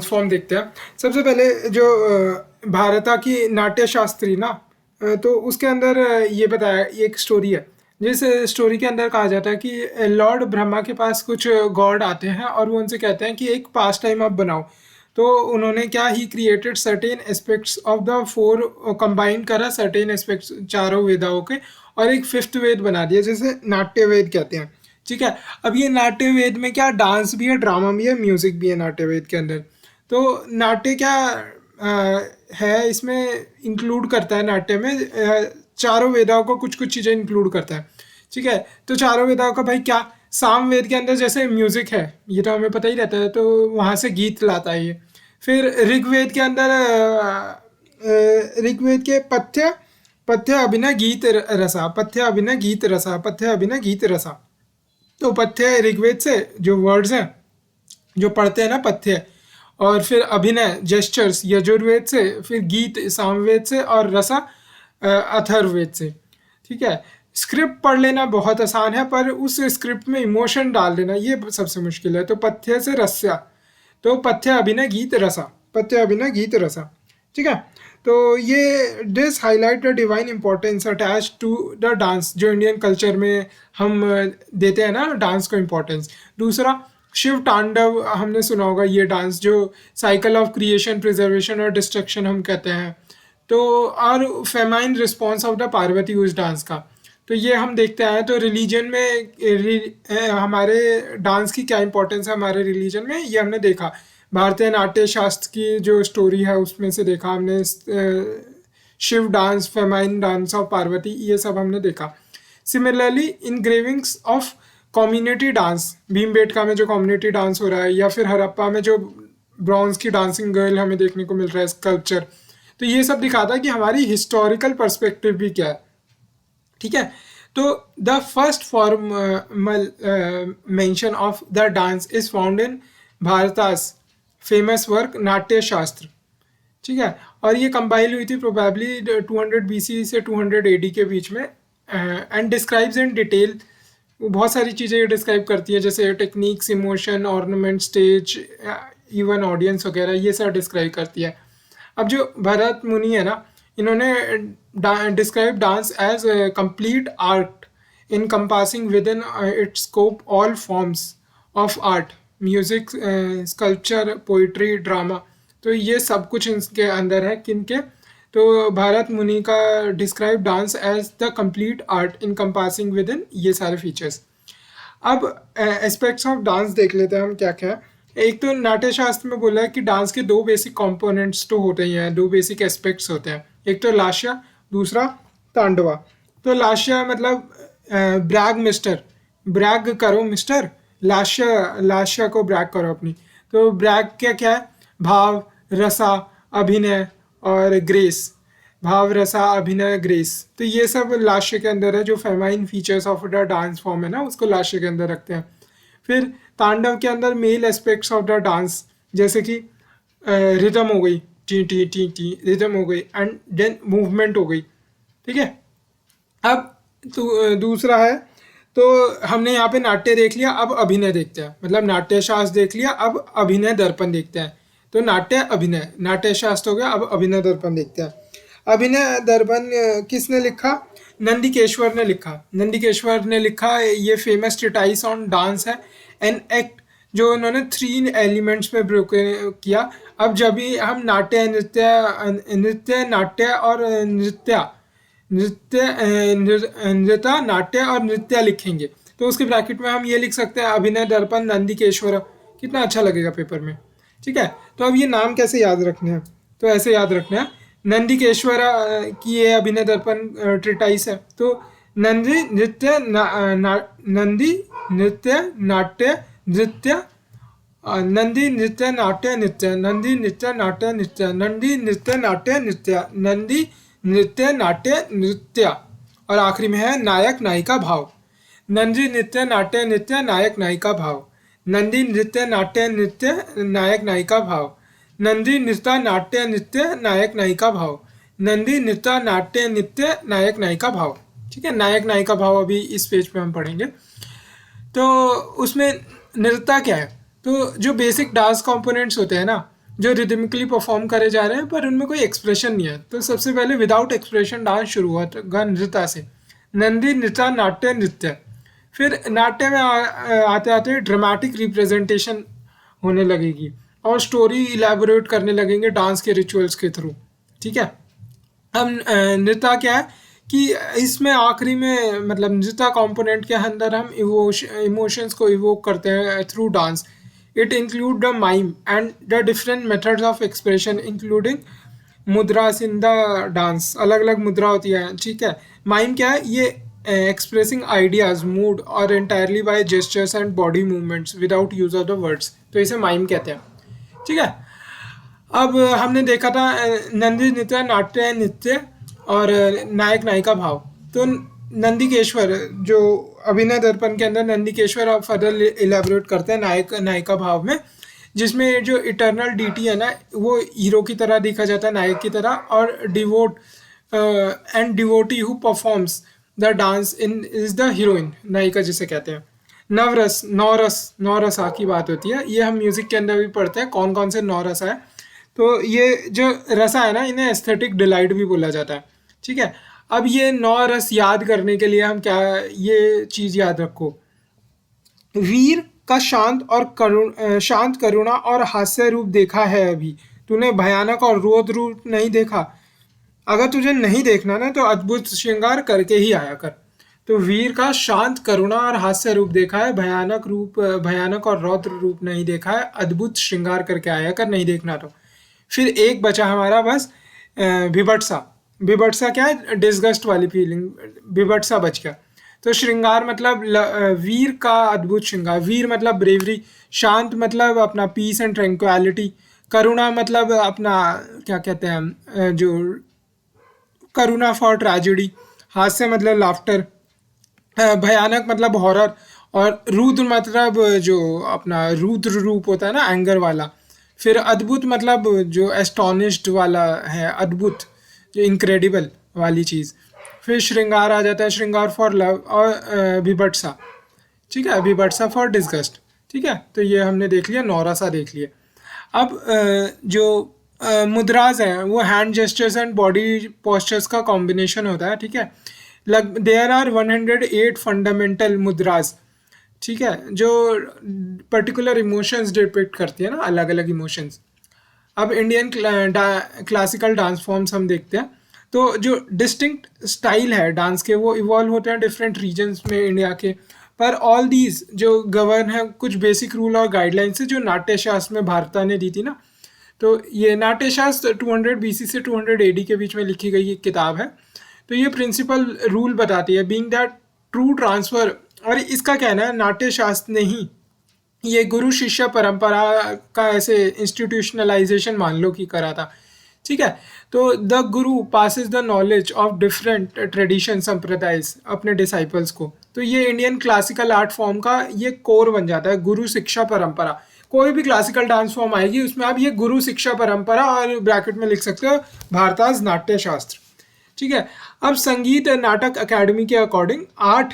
Form देखते हैं। सबसे पहले जो भारता की नाट्य शास्त्री ना, तो उसके अंदर ये बताया, ये एक स्टोरी है जिस स्टोरी के अंदर कहा जाता है कि लॉर्ड ब्रह्मा के पास कुछ गॉड आते हैं और वो उनसे कहते हैं कि एक पास टाइम आप बनाओ। तो उन्होंने क्या, he created certain aspects of the four, combine करा सर्टेन एस्पेक्ट्स चारों वेदाओं के और एक फिफ्थ वेद बना दिया जिसे नाट्य वेद कहते हैं। ठीक है, अब ये नाट्य वेद में क्या, डांस भी है, ड्रामा भी है, म्यूजिक भी है नाट्य वेद के अंदर। तो नाट्य क्या है, इसमें इंक्लूड करता है नाट्य में चारों वेदाओं को कुछ कुछ चीज़ें इंक्लूड करता है। ठीक है, तो चारों वेदाओं का भाई क्या, साम वेद के अंदर जैसे म्यूजिक है, ये तो हमें पता ही रहता है, तो वहाँ से गीत लाता है ये। फिर ऋग्वेद के अंदर ऋग्वेद के पथ्य पथ्य अभिनय गीत रसा, पथ्य अभिनय गीत रसा, पथ्य अभिनय गीत रसा। तो पथ्य ऋग्वेद से जो वर्ड्स हैं जो पढ़ते हैं ना, पथ्य, और फिर अभिनय जेस्चर्स यजुर्वेद से, फिर गीत सामवेद से, और रसा अथर्ववेद से। ठीक है, स्क्रिप्ट पढ़ लेना बहुत आसान है, पर उस स्क्रिप्ट में इमोशन डाल देना ये सबसे मुश्किल है। तो पथ्य से रस्या, तो पथ्य अभिनय गीत रसा, पथ्य अभिनय गीत रसा। ठीक है, तो ये this highlight the divine importance attach to the dance, जो इंडियन कल्चर में हम देते हैं ना डांस को इम्पोर्टेंस। दूसरा, शिव तांडव हमने सुना होगा, ये डांस जो साइकिल ऑफ क्रिएशन, प्रिजर्वेशन और डिस्ट्रक्शन हम कहते हैं। तो और famine response of the Parvati उस डांस का, तो ये हम देखते हैं। तो रिलीजन में हमारे डांस की क्या इंपॉर्टेंस है हमारे रिलीजन में, ये हमने देखा। भारतीय नाट्य शास्त्र की जो स्टोरी है उसमें से देखा हमने, Shiva dance, feminine dance of Parvati, ये सब हमने देखा। Similarly engravings of community dance, Bhimbetka में जो कम्युनिटी डांस हो रहा है, या फिर हड़प्पा में जो ब्रॉन्ज की डांसिंग गर्ल हमें देखने को मिल रहा है स्कल्पचर, तो ये सब दिखाता है कि हमारी हिस्टोरिकल पर्सपेक्टिव भी क्या है। ठीक है, तो the first formal mention of the dance is found in Bharata's famous work Natya Shastra. ठीक है, और ये कंपाइल हुई थी प्रोबेबली 200 BC से 200 AD के बीच में, एंड डिस्क्राइब्स इन डिटेल, बहुत सारी चीज़ें ये डिस्क्राइब करती है, जैसे techniques, emotion, ornament, stage, even audience वगैरह, ये सब डिस्क्राइब करती है। अब जो भरत मुनि है ना, इन्होंने describe dance as complete art encompassing within its scope all forms of art, music, sculpture, poetry, drama. तो ये सब कुछ इनके अंदर है, किनके, तो भारत मुनि का describe dance as the complete art encompassing within ये सारे फीचर्स। अब एस्पेक्ट्स ऑफ डांस देख लेते हैं हम क्या क्या है। एक तो नाट्य शास्त्र में बोला है कि डांस के दो बेसिक कंपोनेंट्स तो होते ही हैं, दो बेसिक एस्पेक्ट्स होते हैं, एक तो लास्य, दूसरा तांडवा। तो लास्य मतलब ब्रैग मिस्टर, ब्रैग करो मिस्टर, लास्य, लास्य को ब्रैग करो अपनी। तो ब्रैग क्या क्या है, भाव, रसा, अभिनय और ग्रेस, भाव, रसा, अभिनय, ग्रेस। तो ये सब लास्य के अंदर है, जो famine features of the dance form है ना, उसको लास्य के अंदर रखते हैं। फिर तांडव के अंदर male aspects of the dance, जैसे कि रिदम हो गई, टी टी टी टी रिदम हो गई, एंड देन मूवमेंट हो गई। ठीक है, अब तो दूसरा है, तो हमने यहाँ पे नाट्य देख लिया, अब अभिनय देखते हैं, मतलब नाट्य शास्त्र देख लिया, अब अभिनय दर्पण देखते हैं। तो नाट्य अभिनय, नाट्य शास्त्र हो गया, अब अभिनय दर्पण देखते हैं। अभिनय दर्पण किसने लिखा, नंदिकेश्वर ने लिखा। नंदिकेश्वर ने लिखा, ये फेमस ट्रिटाइस ऑन डांस है, एन एक्ट, जो उन्होंने 3 एलिमेंट्स में ब्रोकन किया। अब जब भी हम नाट्य, नृत्य नाट्य और नृत्य नाट्य और नृत्य लिखेंगे, तो उसके ब्रैकेट में हम ये लिख सकते हैं अभिनय दर्पण नंदिकेश्वर। कितना अच्छा लगेगा पेपर में। ठीक है, तो अब ये नाम कैसे याद रखने हैं, तो ऐसे याद रखना है, नंदिकेश्वर की ये अभिनय दर्पण ट्रिटाइस है। तो नंदी नृत्य नंदी नृत्य नाट्य नृत्य, नंदी नृत्य नाट्य नृत्य, नंदी नृत्य नाट्य नृत्य, नंदी नृत्य नाट्य नृत्य, नंदी नृत्य नाट्य नृत्य, और आखिरी में है नायक नायिका भाव। नंदी नृत्य नाट्य नृत्य नायक नायिका भाव, नंदी नृत्य नाट्य नृत्य नायक नायिका भाव, नंदी नृत्य नाट्य नृत्य नायक नायिका भाव, नंदी नृत्य नाट्य नृत्य नायक नायिका भाव। ठीक है, नायक नायिका भाव अभी इस पेज पे हम पढ़ेंगे। तो उसमें नृत्य क्या है, तो जो बेसिक डांस कंपोनेंट्स होते हैं ना, जो रिदमिकली परफॉर्म करे जा रहे हैं पर उनमें कोई एक्सप्रेशन नहीं है। तो सबसे पहले विदाउट एक्सप्रेशन डांस शुरू होगा नृत्य से, नंदी नृत्य, नाट्य नृत्य। फिर नाट्य में आते आते ड्रामेटिक रिप्रेजेंटेशन होने लगेगी और स्टोरी इलेबोरेट करने लगेंगे डांस के रिचुअल्स के थ्रू। ठीक है। अब नृत्य क्या है कि इसमें आखिरी में मतलब नृत्य कंपोनेंट के अंदर हम इमोशंस को इवोक करते हैं through dance. It include the mime and the different methods of expression including मुद्रास in the dance. अलग अलग मुद्रा होती है। ठीक है। माइम क्या है, ये एक्सप्रेसिंग आइडियाज, मूड और entirely by gestures and body movements without use of the words, तो इसे माइम कहते हैं। ठीक है। अब हमने देखा था नंदी नृत्य, नाट्य नृत्य और नायक नायिका भाव। तो नंदिकेश्वर जो अभिनय दर्पण के अंदर नंदिकेश्वर अब फर्दर इलेबोरेट करते हैं नायक नायिका भाव में, जिसमें जो इटर्नल डीटी है ना वो हीरो की तरह देखा जाता है, नायक की तरह, और devote and devotee who performs the dance in is the heroine, नायिका जिसे कहते हैं। नवरस, नौरस, नौरसा की बात होती है, ये हम म्यूजिक के अंदर भी पढ़ते हैं कौन कौन से नौरसा है। तो ये जो रसा है ना इन्हें एस्थेटिक डिलाइट भी बोला जाता है। ठीक है। अब ये 9 रस याद करने के लिए हम क्या, ये चीज़ याद रखो, वीर का शांत करुणा और हास्य रूप देखा है अभी, तूने भयानक और रोद रूप नहीं देखा। अगर तुझे नहीं देखना ना तो अद्भुत श्रृंगार करके ही आया कर। तो वीर का शांत करुणा और हास्य रूप देखा है, भयानक और रौद्र रूप नहीं देखा है, अद्भुत श्रृंगार करके आया कर, नहीं देखना तो। फिर एक बचा हमारा बस विभत्सा। विभत्सा क्या है, डिस्गस्ट वाली फीलिंग, विभत्सा बच गया। तो श्रृंगार मतलब वीर का अद्भुत श्रृंगार, वीर मतलब ब्रेवरी, शांत मतलब अपना पीस एंड ट्रैंक्विलिटी, करुणा मतलब अपना क्या कहते हैं जो करुणा फॉर ट्रेजेडी, हास्य मतलब लाफ्टर, भयानक मतलब हॉरर, और रुद्र मतलब जो अपना रुद्र रूप होता है ना एंगर वाला। फिर अद्भुत मतलब जो एस्टोनिश्ड वाला है, अद्भुत जो इनक्रेडिबल वाली चीज़। फिर श्रृंगार आ जाता है, श्रृंगार फॉर लव, और विभत्सा। ठीक है, विभत्सा फॉर डिस्गस्ट। ठीक है। तो ये हमने देख लिया, नौरसा देख लिया। अब जो मुद्राज हैं वो hand gestures and body postures का कॉम्बिनेशन होता है। ठीक है। There are 108 fundamental मुद्राज। ठीक है, जो पर्टिकुलर इमोशंस डिपिक्ट करती है ना, अलग अलग इमोशंस। अब इंडियन क्लासिकल डांस फॉर्म्स हम देखते हैं। तो जो डिस्टिंक्ट स्टाइल है डांस के वो इवॉल्व होते हैं डिफरेंट रीजन्स में इंडिया के, पर ऑल दीज जो गवर्न है कुछ बेसिक रूल और गाइडलाइंस है जो नाट्य शास्त्र में भारता ने दी थी ना। तो ये नाट्य शास्त्र 200 BC से 200 AD के बीच में लिखी गई एक किताब है। तो ये प्रिंसिपल रूल बताती है, बीइंग दैट ट्रू ट्रांसफर, और इसका कहना है नाट्य शास्त्र ने ही ये गुरु शिष्य परंपरा का ऐसे इंस्टीट्यूशनलाइजेशन मान लो कि करा था। ठीक है। तो the Guru passes the knowledge of different tradition sampradayas अपने डिसाइपल्स को। तो ये इंडियन क्लासिकल आर्ट फॉर्म का ये कोर बन जाता है, गुरु शिक्षा परंपरा। कोई भी क्लासिकल डांस फॉर्म आएगी उसमें आप ये गुरु शिक्षा परंपरा और ब्रैकेट में लिख सकते हो भारताज नाट्य शास्त्र। ठीक है। अब संगीत नाटक अकेडमी के अकॉर्डिंग 8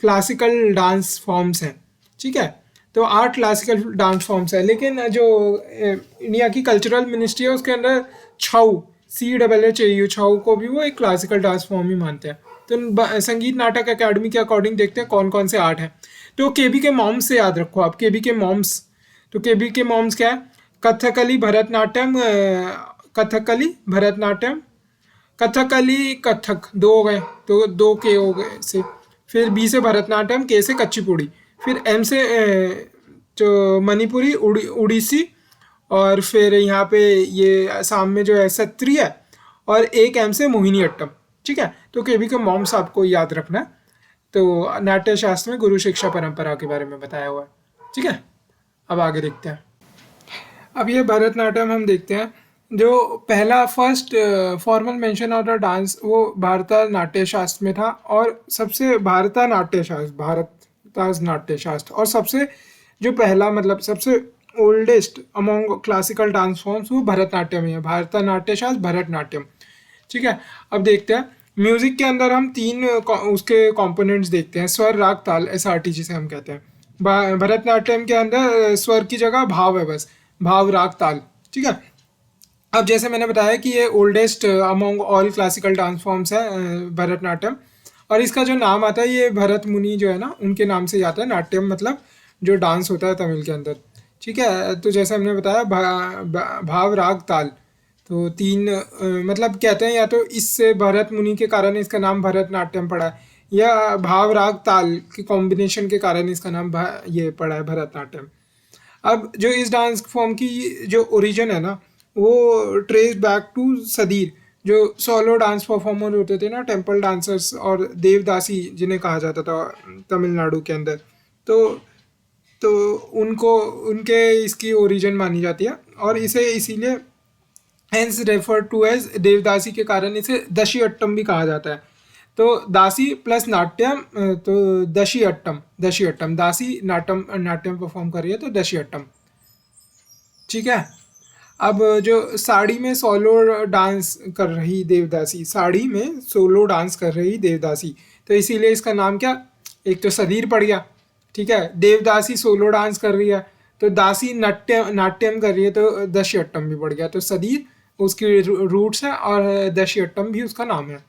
क्लासिकल डांस फॉर्म्स हैं। ठीक है। तो 8 क्लासिकल डांस फॉर्म्स है, लेकिन जो इंडिया की कल्चरल मिनिस्ट्री है उसके अंदर छऊ, CHAU, छऊ को भी वो एक क्लासिकल डांस फॉर्म ही मानते हैं। तो संगीत नाटक अकेडमी के अकॉर्डिंग देखते हैं कौन कौन से 8 हैं। तो केबी के मॉम्स से याद रखो आप, केबी के मॉम्स। तो केबी के मॉम्स क्या है, कथकली भरतनाट्यम, कथकली भरतनाट्यम, कथकली कथक, 2 हो गए तो 2 के हो गए से। फिर B से भरतनाट्यम, K से कच्चीपुड़ी, फिर M से जो मणिपुरी, उड़ीसी, और फिर यहाँ पे ये असम में जो है सत्रिय है, और एक M से मोहिनी अट्टम। ठीक है। तो केबी के मॉम्स आपको याद रखना है। तो नाट्य शास्त्र में गुरु शिक्षा परंपरा के बारे में बताया हुआ है। ठीक है। अब आगे देखते हैं। अब ये भरतनाट्यम हम देखते हैं। जो पहला first formal mention of the dance वो भारता नाट्य शास्त्र में था, और सबसे भारता नाट्य शास्त्र, और सबसे जो पहला मतलब सबसे oldest among classical dance forms वो भरतनाट्यम ही है, भारता नाट्य शास्त्र, भरतनाट्यम। ठीक है। अब देखते हैं म्यूजिक के अंदर हम 3 उसके कंपोनेंट्स देखते हैं, स्वर, राग, ताल, SRT जिसे हम कहते हैं। भरतनाट्यम के अंदर स्वर की जगह भाव है, बस भाव, राग, ताल। ठीक है। अब जैसे मैंने बताया कि ये oldest among all classical dance forms है भरतनाट्यम, और इसका जो नाम आता है ये भरत मुनि जो है ना उनके नाम से ही आता है। नाट्यम मतलब जो डांस होता है तमिल के अंदर। ठीक है, तो जैसे हमने बताया भाव राग ताल, तो तीन मतलब कहते हैं या तो इससे भरत मुनि के कारण इसका नाम भरतनाट्यम पड़ा है, या भाव राग ताल के कॉम्बिनेशन के कारण इसका नाम ये पड़ा है भरतनाट्यम। अब जो इस डांस फॉर्म की जो ओरिजिन है ना वो ट्रेस बैक टू सदीर, जो सोलो डांस परफॉर्मर होते थे ना, टेम्पल डांसर्स और देवदासी जिन्हें कहा जाता था तमिलनाडु के अंदर, तो उनको उनके इसकी ओरिजिन मानी जाती है, और इसे इसीलिए हेंस रेफर टू एज देवदासी के कारण इसे दशी अट्टम भी कहा जाता है। तो दासी प्लस नाट्यम, तो दशी अट्टम दासी नाट्यम परफॉर्म कर रही है तो दशी अट्टम। ठीक है। अब जो साड़ी में सोलो डांस कर रही देवदासी, साड़ी में सोलो डांस कर रही देवदासी, तो इसीलिए इसका नाम क्या, एक तो सदीर पड़ गया। ठीक है, देवदासी सोलो डांस कर रही है तो दासी नाट्यम कर रही है तो दशी अट्टम भी पड़ गया, तो सदीर उसकी रूट्स है और दशी अट्टम भी उसका नाम है।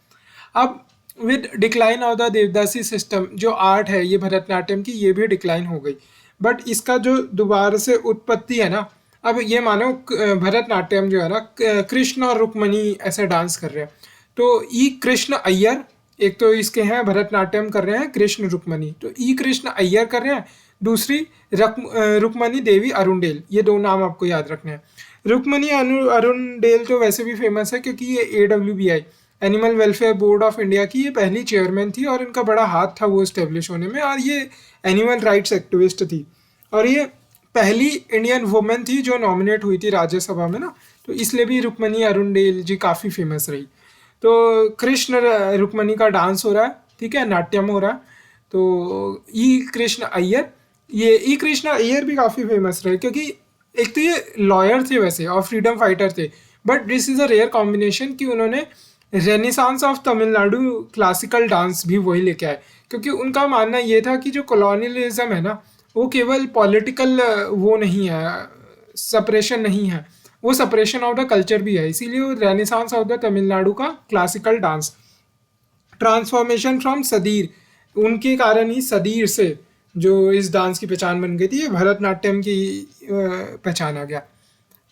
अब with decline of the devadasi system, जो आर्ट है ये भरतनाट्यम की, ये भी डिक्लाइन हो गई। बट इसका जो दोबारा से उत्पत्ति है ना, अब ये मानो भरतनाट्यम जो है ना कृष्ण और रुक्मणी ऐसे डांस कर रहे हैं, तो ई कृष्ण अय्यर एक तो इसके हैं भरतनाट्यम कर रहे हैं कृष्ण रुक्मणी, तो ई कृष्ण अय्यर कर रहे हैं, दूसरी रुक्मणी देवी अरुणडेल, ये दो नाम आपको याद रखने हैं। रुक्मणी अरुणडेल तो वैसे भी फेमस है क्योंकि ये AWBI animal welfare board of India की ये पहली चेयरमैन थी, और इनका बड़ा हाथ था वो इस्टेब्लिश होने में, और ये एनिमल राइट्स एक्टिविस्ट थी, और ये पहली इंडियन वुमेन थी जो नॉमिनेट हुई थी राज्यसभा में ना, तो इसलिए भी रुक्मणी अरुणडेल जी काफ़ी फेमस रही। तो कृष्ण रुक्मणी का डांस हो रहा है, ठीक है, नाट्यम हो रहा है। तो ई कृष्ण अय्यर, ये ई कृष्ण अय्यर भी काफ़ी फेमस रहे क्योंकि एक तो ये लॉयर थे वैसे और फ्रीडम फाइटर थे, but this is a rare combination कि उन्होंने renaissance of Tamil Nadu classical dance भी वही लेके आए, क्योंकि उनका मानना ये था कि जो कॉलोनियलिज्म है ना वो केवल पॉलिटिकल वो नहीं है, सेपरेशन नहीं है, वो सेपरेशन ऑफ द कल्चर भी है, इसीलिए वो रेनेसांस ऑफ द तमिलनाडु का classical dance. Transformation from Sadyr, उनके कारण ही सदीर से जो इस डांस की पहचान बन गई थी, ये भरतनाट्यम की पहचान आ गया।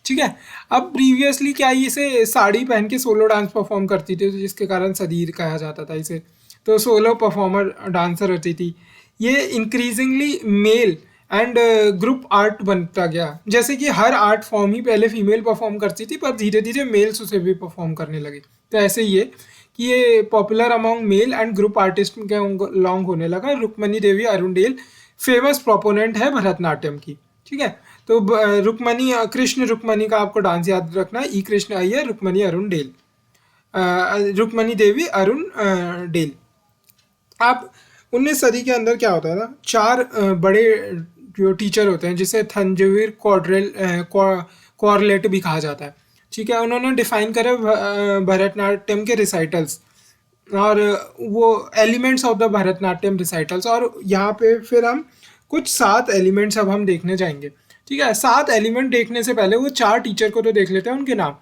ठीक है। अब प्रीवियसली क्या इसे साड़ी पहन के सोलो डांस परफॉर्म करती थी, तो जिसके कारण सदीर कहा जाता था इसे, तो सोलो परफॉर्मर डांसर होती थी। ये increasingly male and group art बनता गया, जैसे कि हर आर्ट फॉर्म ही पहले फीमेल परफॉर्म करती थी पर धीरे धीरे मेल्स उसे भी परफॉर्म करने लगे, तो ऐसे ही है कि ये popular among male and group artist के लॉन्ग होने लगा। रुक्मणी देवी अरुणडेल फेमस प्रोपोनेंट है भरतनाट्यम की। ठीक है, तो रुक्मणी कृष्ण रुक्मणी का आपको डांस याद रखना है, ई कृष्ण अय्यर रुक्मणी अरुणडेल, रुक्मणी देवी अरुण डेल। आप 19वीं सदी के अंदर क्या होता है ना, चार बड़े जो टीचर होते हैं जिसे थंजवीर कॉर्लेट भी कहा जाता है। ठीक है, उन्होंने डिफाइन करा भरतनाट्यम के रिसाइटल्स और वो एलिमेंट्स ऑफ द भरतनाट्यम रिसाइटल्स, और यहाँ पे फिर हम कुछ 7 एलिमेंट्स अब हम देखने जाएंगे। ठीक है, 7 एलिमेंट देखने से पहले वो 4 टीचर को तो देख लेते हैं उनके नाम।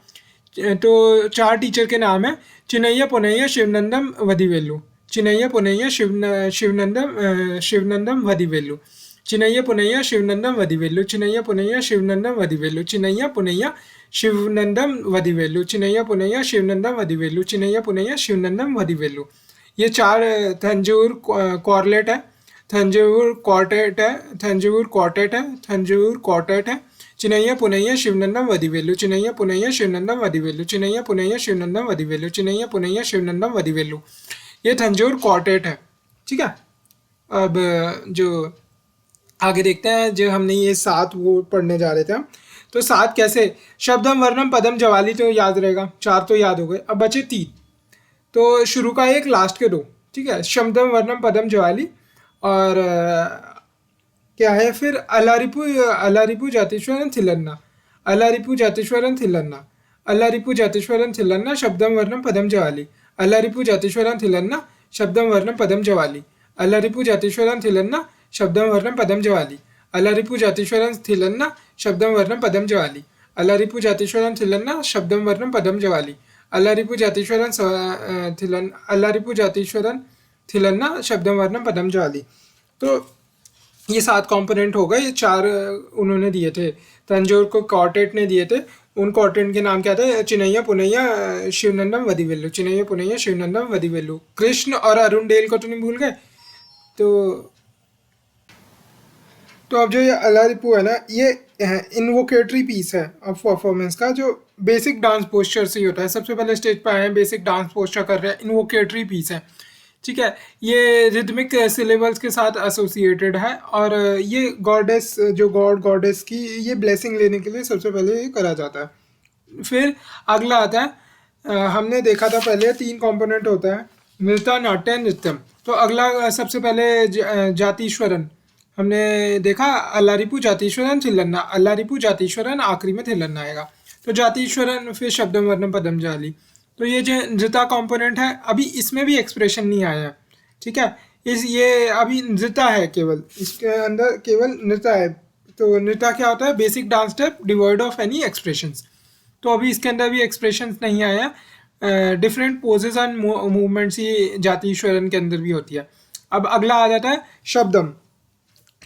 तो 4 टीचर के नाम है चिन्नैया पुनैया शिवनंदम वदिवेलु, चिन्नैया पुनैया शिवनंदम वदिवेलु, चिन्नैया पुनैया शिवनंदम वदिवेलु, चिन्नैया पुनैया शिवनंदम वदिवेलु, चिन्नैया पुनैया शिवनंदम वदिवेलु, चिन्नैया पुनैया शिवनंदम वदिवेलु, चिन्नैया पुनैया शिवनंदम वदिवेलु। ये 4 थंजूर कॉर्लेट है, थंजूर क्वार्टेट है, थंजूर क्वार्टेट है, थंजूर क्वार्टेट है, चिन्नैया पुनैया शिवनंदम वदिवेलु, चिन्नैया पुनैया शिवनंदम वदिवेलु, चिन्नैया पुनैया शिवनंदम वदिवेलु, चिन्नैया पुनैया शिवनंदम वदिवेलु, ये थंजूर क्वार्टेट है। ठीक है, अब जो आगे देखते हैं, जो हमने ये 7 वो पढ़ने जा रहे थे हम, तो 7 कैसे, शब्दम वर्णम पदम जवाली तो याद रहेगा, 4 तो याद हो गए, अब बचे 3, तो शुरू का 1 लास्ट के 2। ठीक है, शब्दम वर्णम पदम जवाली, और क्या है फिर अलारिपु जातेश्वरन थिलन्ना, अलारिपु जातेश्वरन थिलन्ना, अलारिपु जातेश्वरन थिलन्ना शब्दम वर्णम पदम जवाली, अलारिपु जातेश्वरन थिलन्ना शब्दम वर्णम पदम जवाली, अलारिपु जातेश्वरन थिलन्ना शब्दम वर्णम पदम जवाली, अलारिपु जातेश्वरन थिलन्ना शब्दम वर्णम पदम जवाली, अल्लारिपु जातीश्वरन थिलन्ना शब्दम वर्णम पदम जवाली। अल्लारिपु जातीश्वरन थिलन अल्लारिपु जातीश्वरन थिलन्ना शब्दम वर्णम पदम जवाली। तो ये 7 कंपोनेंट हो गए, ये 4 उन्होंने दिए थे, तंजौर को क्वार्टेट ने दिए थे। उन क्वार्टेट के नाम क्या थे? चिनैया पुनैया शिवनंदम वदिवेलु, चिनैया पुनैया शिवनंदम वदिवेलु। कृष्ण और अरुण डेल को तो नहीं भूल गए। तो अब जो ये अल्लारिपु है ना, ये इन्वोकेटरी पीस है अब परफॉर्मेंस का, जो बेसिक डांस पोस्चर से ही होता है। सबसे पहले स्टेज पे आए हैं, बेसिक डांस पोस्चर कर रहे हैं, इन्वोकेटरी पीस है, ठीक है। ये रिदमिक सिलेबल्स के साथ एसोसिएटेड है, और ये गॉडेस, जो गॉड गॉडेस की ये ब्लेसिंग लेने के लिए सबसे पहले ये करा जाता है। फिर अगला आता है, हमने देखा था पहले 3 कंपोनेंट होता है, नृत्य, नाट्य, नृत्यम। तो अगला सबसे पहले जातीश्वरन हमने देखा, अल्लारिपु जातीश्वरन थिलन्ना, अल्लारिपु जातीश्वरन आखिरी में थिलन्ना आएगा। तो जातीश्वरन, फिर शब्दम वर्णम पदम जाली। तो ये जो नृत्य कंपोनेंट है, अभी इसमें भी एक्सप्रेशन नहीं आया है, ठीक है। ये अभी नृत्य है, केवल इसके अंदर केवल नृत्य है। तो नृत्य क्या होता है? Basic dance step devoid of any expressions. तो अभी इसके अंदर भी एक्सप्रेशंस नहीं आया। डिफरेंट पोजेज एंड मूवमेंट्स ये जातीश्वरन के अंदर भी होती है। अब अगला आ जाता है शब्दम।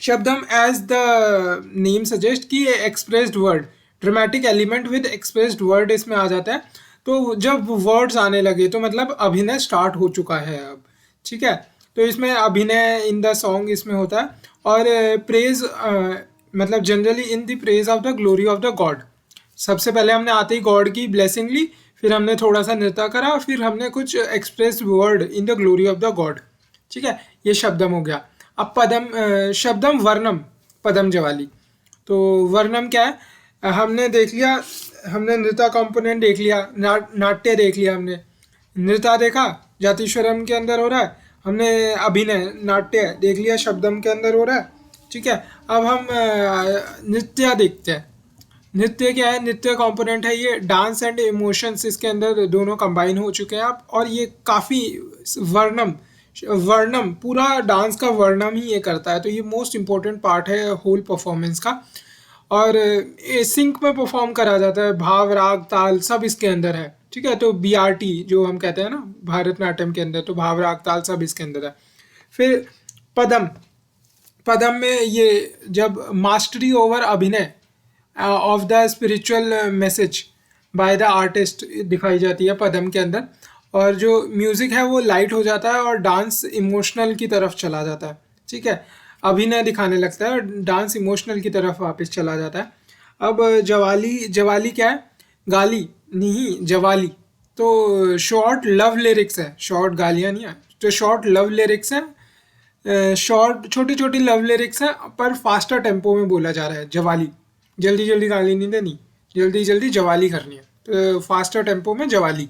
शब्दम एज द नेम सजेस्ट कि expressed word, dramatic element with expressed word इसमें आ जाता है। तो जब वर्ड्स आने लगे तो मतलब अभिनय स्टार्ट हो चुका है अब, ठीक है। तो इसमें अभिनय इन द सॉन्ग इसमें होता है, और प्रेज मतलब generally in the praise of the glory of the God. सबसे पहले हमने आते ही गॉड की ब्लेसिंग ली, फिर हमने थोड़ा सा नृत्य करा, और फिर हमने कुछ express word in the glory of the God, ठीक है। ये शब्दम हो गया। अब पदम, शब्दम वर्णम पदम जवाली। तो वर्णम क्या है? हमने देख लिया, हमने नृत्य कंपोनेंट देख लिया, नाट्य देख लिया, हमने नृत्य देखा जातीश्वरम के अंदर हो रहा है, हमने अभिनय नाट्य देख लिया शब्दम के अंदर हो रहा है, ठीक है। अब हम नृत्य देखते हैं। नृत्य क्या है? नृत्य कंपोनेंट है ये, डांस एंड इमोशंस इसके अंदर दोनों कंबाइन हो चुके हैं आप, और ये काफ़ी वर्णम पूरा डांस का वर्णम ही ये करता है। तो ये मोस्ट इम्पोर्टेंट पार्ट है होल परफॉर्मेंस का, और सिंक में परफॉर्म करा जाता है, भाव राग ताल सब इसके अंदर है, ठीक है। तो BRT जो हम कहते हैं ना भारतनाट्यम के अंदर, तो भाव राग ताल सब इसके अंदर है। फिर पदम, पदम में ये जब मास्टरी ओवर अभिनय of the spiritual message by the artist दिखाई जाती है पदम के अंदर, और जो म्यूज़िक है वो लाइट हो जाता है और डांस इमोशनल की तरफ चला जाता है, ठीक है। अभिनय दिखाने लगता है और डांस इमोशनल की तरफ वापस चला जाता है। अब जवाली, जवाली क्या है? गाली नहीं, जवाली। तो शॉर्ट लव लिरिक्स है, शॉर्ट गालियाँ नहीं है, तो शॉर्ट लव लिरिक्स है, शॉर्ट छोटी छोटी लव लिरिक्स है, पर फास्टर टेम्पो में बोला जा रहा है। जवाली, जल्दी जल्दी गाली नहीं देनी, जल्दी जल्दी जवाली करनी है, तो फास्टर टेम्पो में जवाली।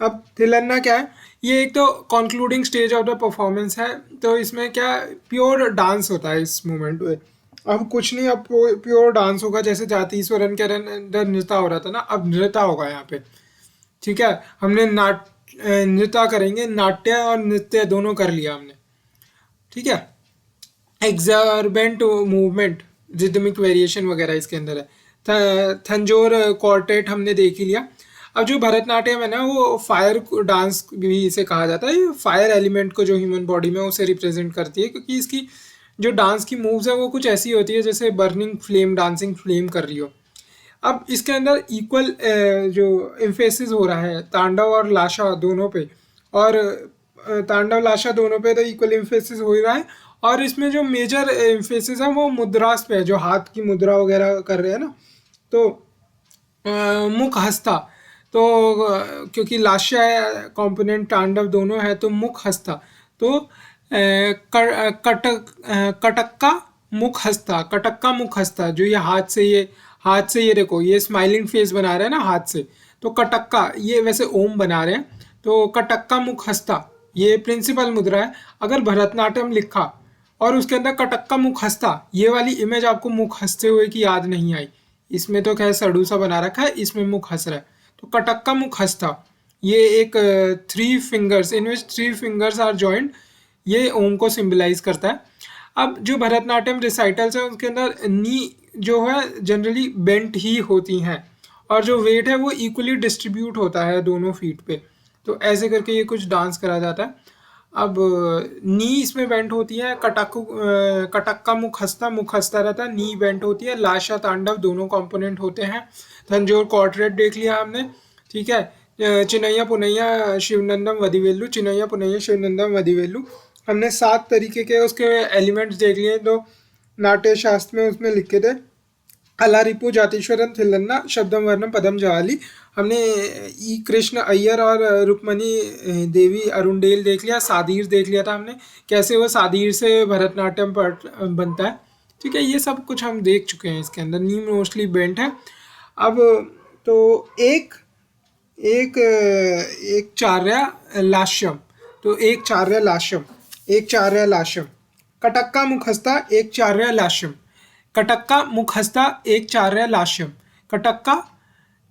अब थिलन्ना क्या है? ये एक तो concluding stage of the performance है, तो इसमें क्या प्योर डांस होता है इस मोमेंट में। अब कुछ नहीं, अब प्योर डांस होगा, जैसे जातीश्वरन के अंदर नृत्य हो रहा था ना, अब नृत्य होगा यहाँ पे, ठीक है। हमने नृत्य करेंगे, नाट्य और नृत्य दोनों कर लिया हमने, ठीक है। एक्सर्बेंट मूवमेंट, रिदमिक वेरिएशन वगैरह इसके अंदर है। थंजोर क्वार्टेट हमने देख ही लिया। अब जो भरतनाट्यम है ना, वो फायर डांस भी इसे कहा जाता है। फायर एलिमेंट को जो ह्यूमन बॉडी में उसे रिप्रेजेंट करती है, क्योंकि इसकी जो डांस की मूव्स है वो कुछ ऐसी होती है जैसे बर्निंग फ्लेम, डांसिंग फ्लेम कर रही हो। अब इसके अंदर इक्वल जो एम्फेसिस हो रहा है तांडव और लाशा दोनों पे, और तांडव लाशा दोनों पे तो इक्वल एम्फेसिस हो ही रहा है। और इसमें जो मेजर एम्फेसिस है वो मुद्रास पे है, जो हाथ की मुद्रा वगैरह कर रहे हैं ना, तो मुख हस्ता, तो क्योंकि लाश्य कंपोनेंट तांडव दोनों है, तो मुख हस्ता, तो कटक्का मुख हस्ता, कटक्का मुख हस्ता, जो ये हाथ से ये देखो, ये स्माइलिंग फेस बना रहे हैं ना हाथ से, तो कटक्का, ये वैसे ओम बना रहे हैं, तो कटक्का मुख हस्ता ये प्रिंसिपल मुद्रा है। अगर भरतनाट्यम लिखा और उसके अंदर कटक्का मुख हस्ता, ये वाली इमेज आपको मुख हंसते हुए की याद नहीं आई, इसमें तो खैर सड़ू सा बना रखा है, इसमें मुख हंस रहा है, तो कटक्का मुख हस्ता, ये एक 3 fingers in which 3 fingers are joint, ये ओम को सिंबलाइज करता है। अब जो भरतनाट्यम रिसाइटल्स है उसके अंदर नी जो है जनरली बेंट ही होती हैं और जो वेट है वो इक्वली डिस्ट्रीब्यूट होता है दोनों फीट पे। तो ऐसे करके ये कुछ डांस करा जाता है। अब नी इसमें बेंट होती है, कटक्का मुख हंसता रहता है, नी बेंट होती है, लाशा तांडव दोनों कंपोनेंट होते हैं। तंजोर क्वार्टेट देख लिया हमने, ठीक है। चिनैया पुनैया शिवनंदम वदिवेलु, चिनैया पुनैया शिवनंदम वदिवेलु, हमने 7 तरीके के उसके एलिमेंट्स देख लिए। तो नाट्य शास्त्र में उसमें लिखे थे अलारिपु जातीश्वरन थिल्लन्ना शब्दम वर्णम पदम जवाली। हमने ई कृष्ण अय्यर और रुक्मणी देवी अरुणडेल देख लिया, सादीर देख लिया था हमने, कैसे वो सादीर से भरतनाट्यम बनता है, ठीक है। ये सब कुछ हम देख चुके हैं इसके अंदर, नी मोस्टली बेंट है। अब तो एक एक एक चार्य लाश्यम, तो एक चार्य लाश्यम, एक चार्य लाश्यम, कटक्का मुखस्ता एक चार्य लाश्यम, कटक्का मुखस्ता एक चार्य लाश्यम, कटक्का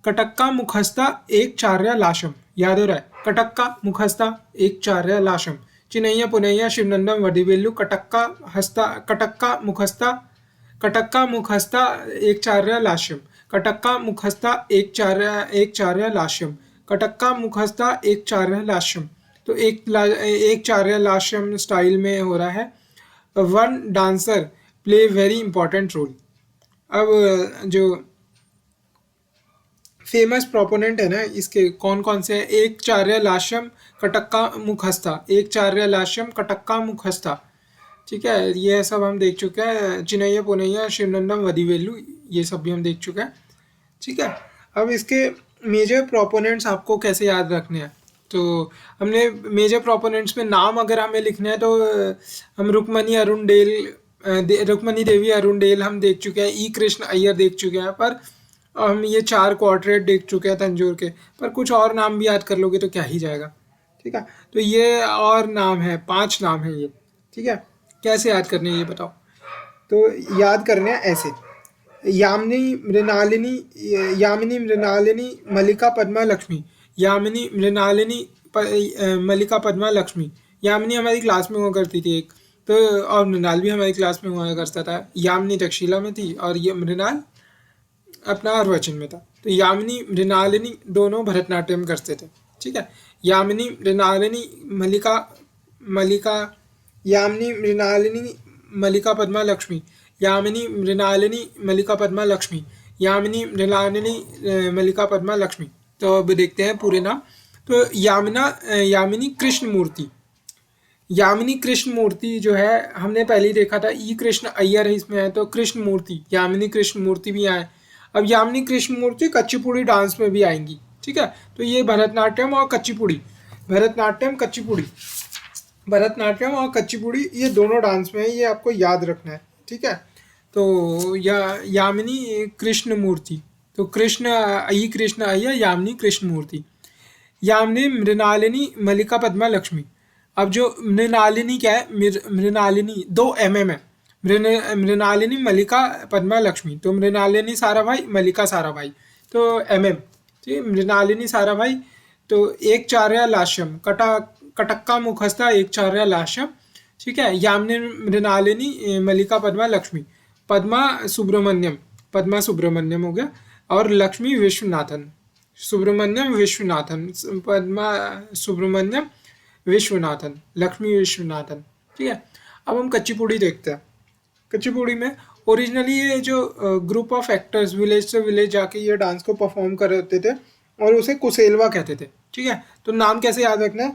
कटक्का मुखस्ता एक चार्य लाशम, याद हो रहा है, कटक्का मुखस्ता एक चार्य लाशम। चिनैया पुनैया शिवनंदम वडिवेलु, कटक्का मुखस्ता एक चार्य लाशम, कटक्का मुखस्ता एक चार्य लाशम, कटक्का मुखस्ता एक चार्य लाशम। तो एक चार्य लाशम स्टाइल में हो रहा है। One dancer play very important role. अब जो फेमस प्रोपोनेंट है ना इसके कौन कौन से हैं, एक चार्य लाशम कटक्का मुखस्ता, एक चार्य लाशम कटक्का मुखस्ता, ठीक है। ये सब हम देख चुके हैं, चिनैया पुनैया शिवनंदम वदिवेलु ये सब भी हम देख चुके हैं, ठीक है। अब इसके मेजर प्रोपोनेंट्स आपको कैसे याद रखने हैं, तो हमने मेजर प्रोपोनेंट्स में नाम अगर हमें लिखने हैं तो हम रुक्मणी देवी अरुणडेल हम देख चुके हैं, ई कृष्ण अय्यर देख चुके हैं, पर हम ये 4 क्वार्टरेट देख चुके हैं तंजोर के। पर कुछ और नाम भी याद कर लोगे तो क्या ही जाएगा, ठीक है। तो ये और नाम है, 5 नाम है ये, ठीक है। कैसे याद करने ये बताओ। तो याद करने हैं ऐसे, यामिनी मृणालिनी मल्लिका पद्मा लक्ष्मी, यामिनी मृणालिनी मल्लिका पद्मा लक्ष्मी। यामिनी हमारी क्लास में हुआ करती थी एक, तो और मृणाल भी हमारी क्लास में हुआ करता था। यामिनी तक्षशिला में थी और ये मृणाल अपना अर्वाचीन में था। तो यामिनी मृणालिनी दोनों भरतनाट्यम करते थे, ठीक है। यामिनी मृणालिनी यामिनी मृणालिनी मल्लिका पद्मा लक्ष्मी, यामिनी मृणालिनी मल्लिका पद्मा लक्ष्मी, यामिनी मृणालिनी मल्लिका पद्मा लक्ष्मी। तो अब देखते हैं पूरे नाम। तो यामिनी कृष्ण मूर्ति, यामिनी कृष्ण मूर्ति जो है हमने पहले ही देखा था, ई कृष्ण अय्यर है इसमें है, तो कृष्ण मूर्ति, यामिनी कृष्ण मूर्ति भी आए। अब यामिनी कृष्ण मूर्ति कच्चीपुड़ी डांस में भी आएंगी, ठीक है। तो ये भरतनाट्यम और कच्चीपुड़ी, भरतनाट्यम और कच्चीपुड़ी ये दोनों डांस में है, ये आपको याद रखना है, ठीक है। तो यामिनी कृष्ण मूर्ति, तो ई कृष्ण अय्यर यामिनी कृष्ण मूर्ति। यामिनी मृणालिनी मल्लिका पद्मा लक्ष्मी। अब जो मृणालिनी क्या है, मृणालिनी 2 mm है, मृणालिनी मल्लिका पद्मा लक्ष्मी, तो मृणालिनी साराभाई मल्लिका साराभाई, तो mm, ठीक, मृणालिनी साराभाई। तो एक चार्य लाश्यम, कटक्का मुखस्ता एक चार्य लाश्यम, ठीक है। यामिनी मृणालिनी मल्लिका पद्मा लक्ष्मी, पद्मा सुब्रमण्यम हो गया, और लक्ष्मी विश्वनाथन, पद्मा सुब्रमण्यम विश्वनाथन, लक्ष्मी विश्वनाथन, ठीक है। अब हम कच्चीपुड़ी देखते हैं। कच्चीपुड़ी में ओरिजिनली ये जो ग्रुप ऑफ एक्टर्स विलेज से विलेज जाके ये डांस को परफॉर्म करते थे और उसे कुसेलवा कहते थे, ठीक है। तो नाम कैसे याद रखना है,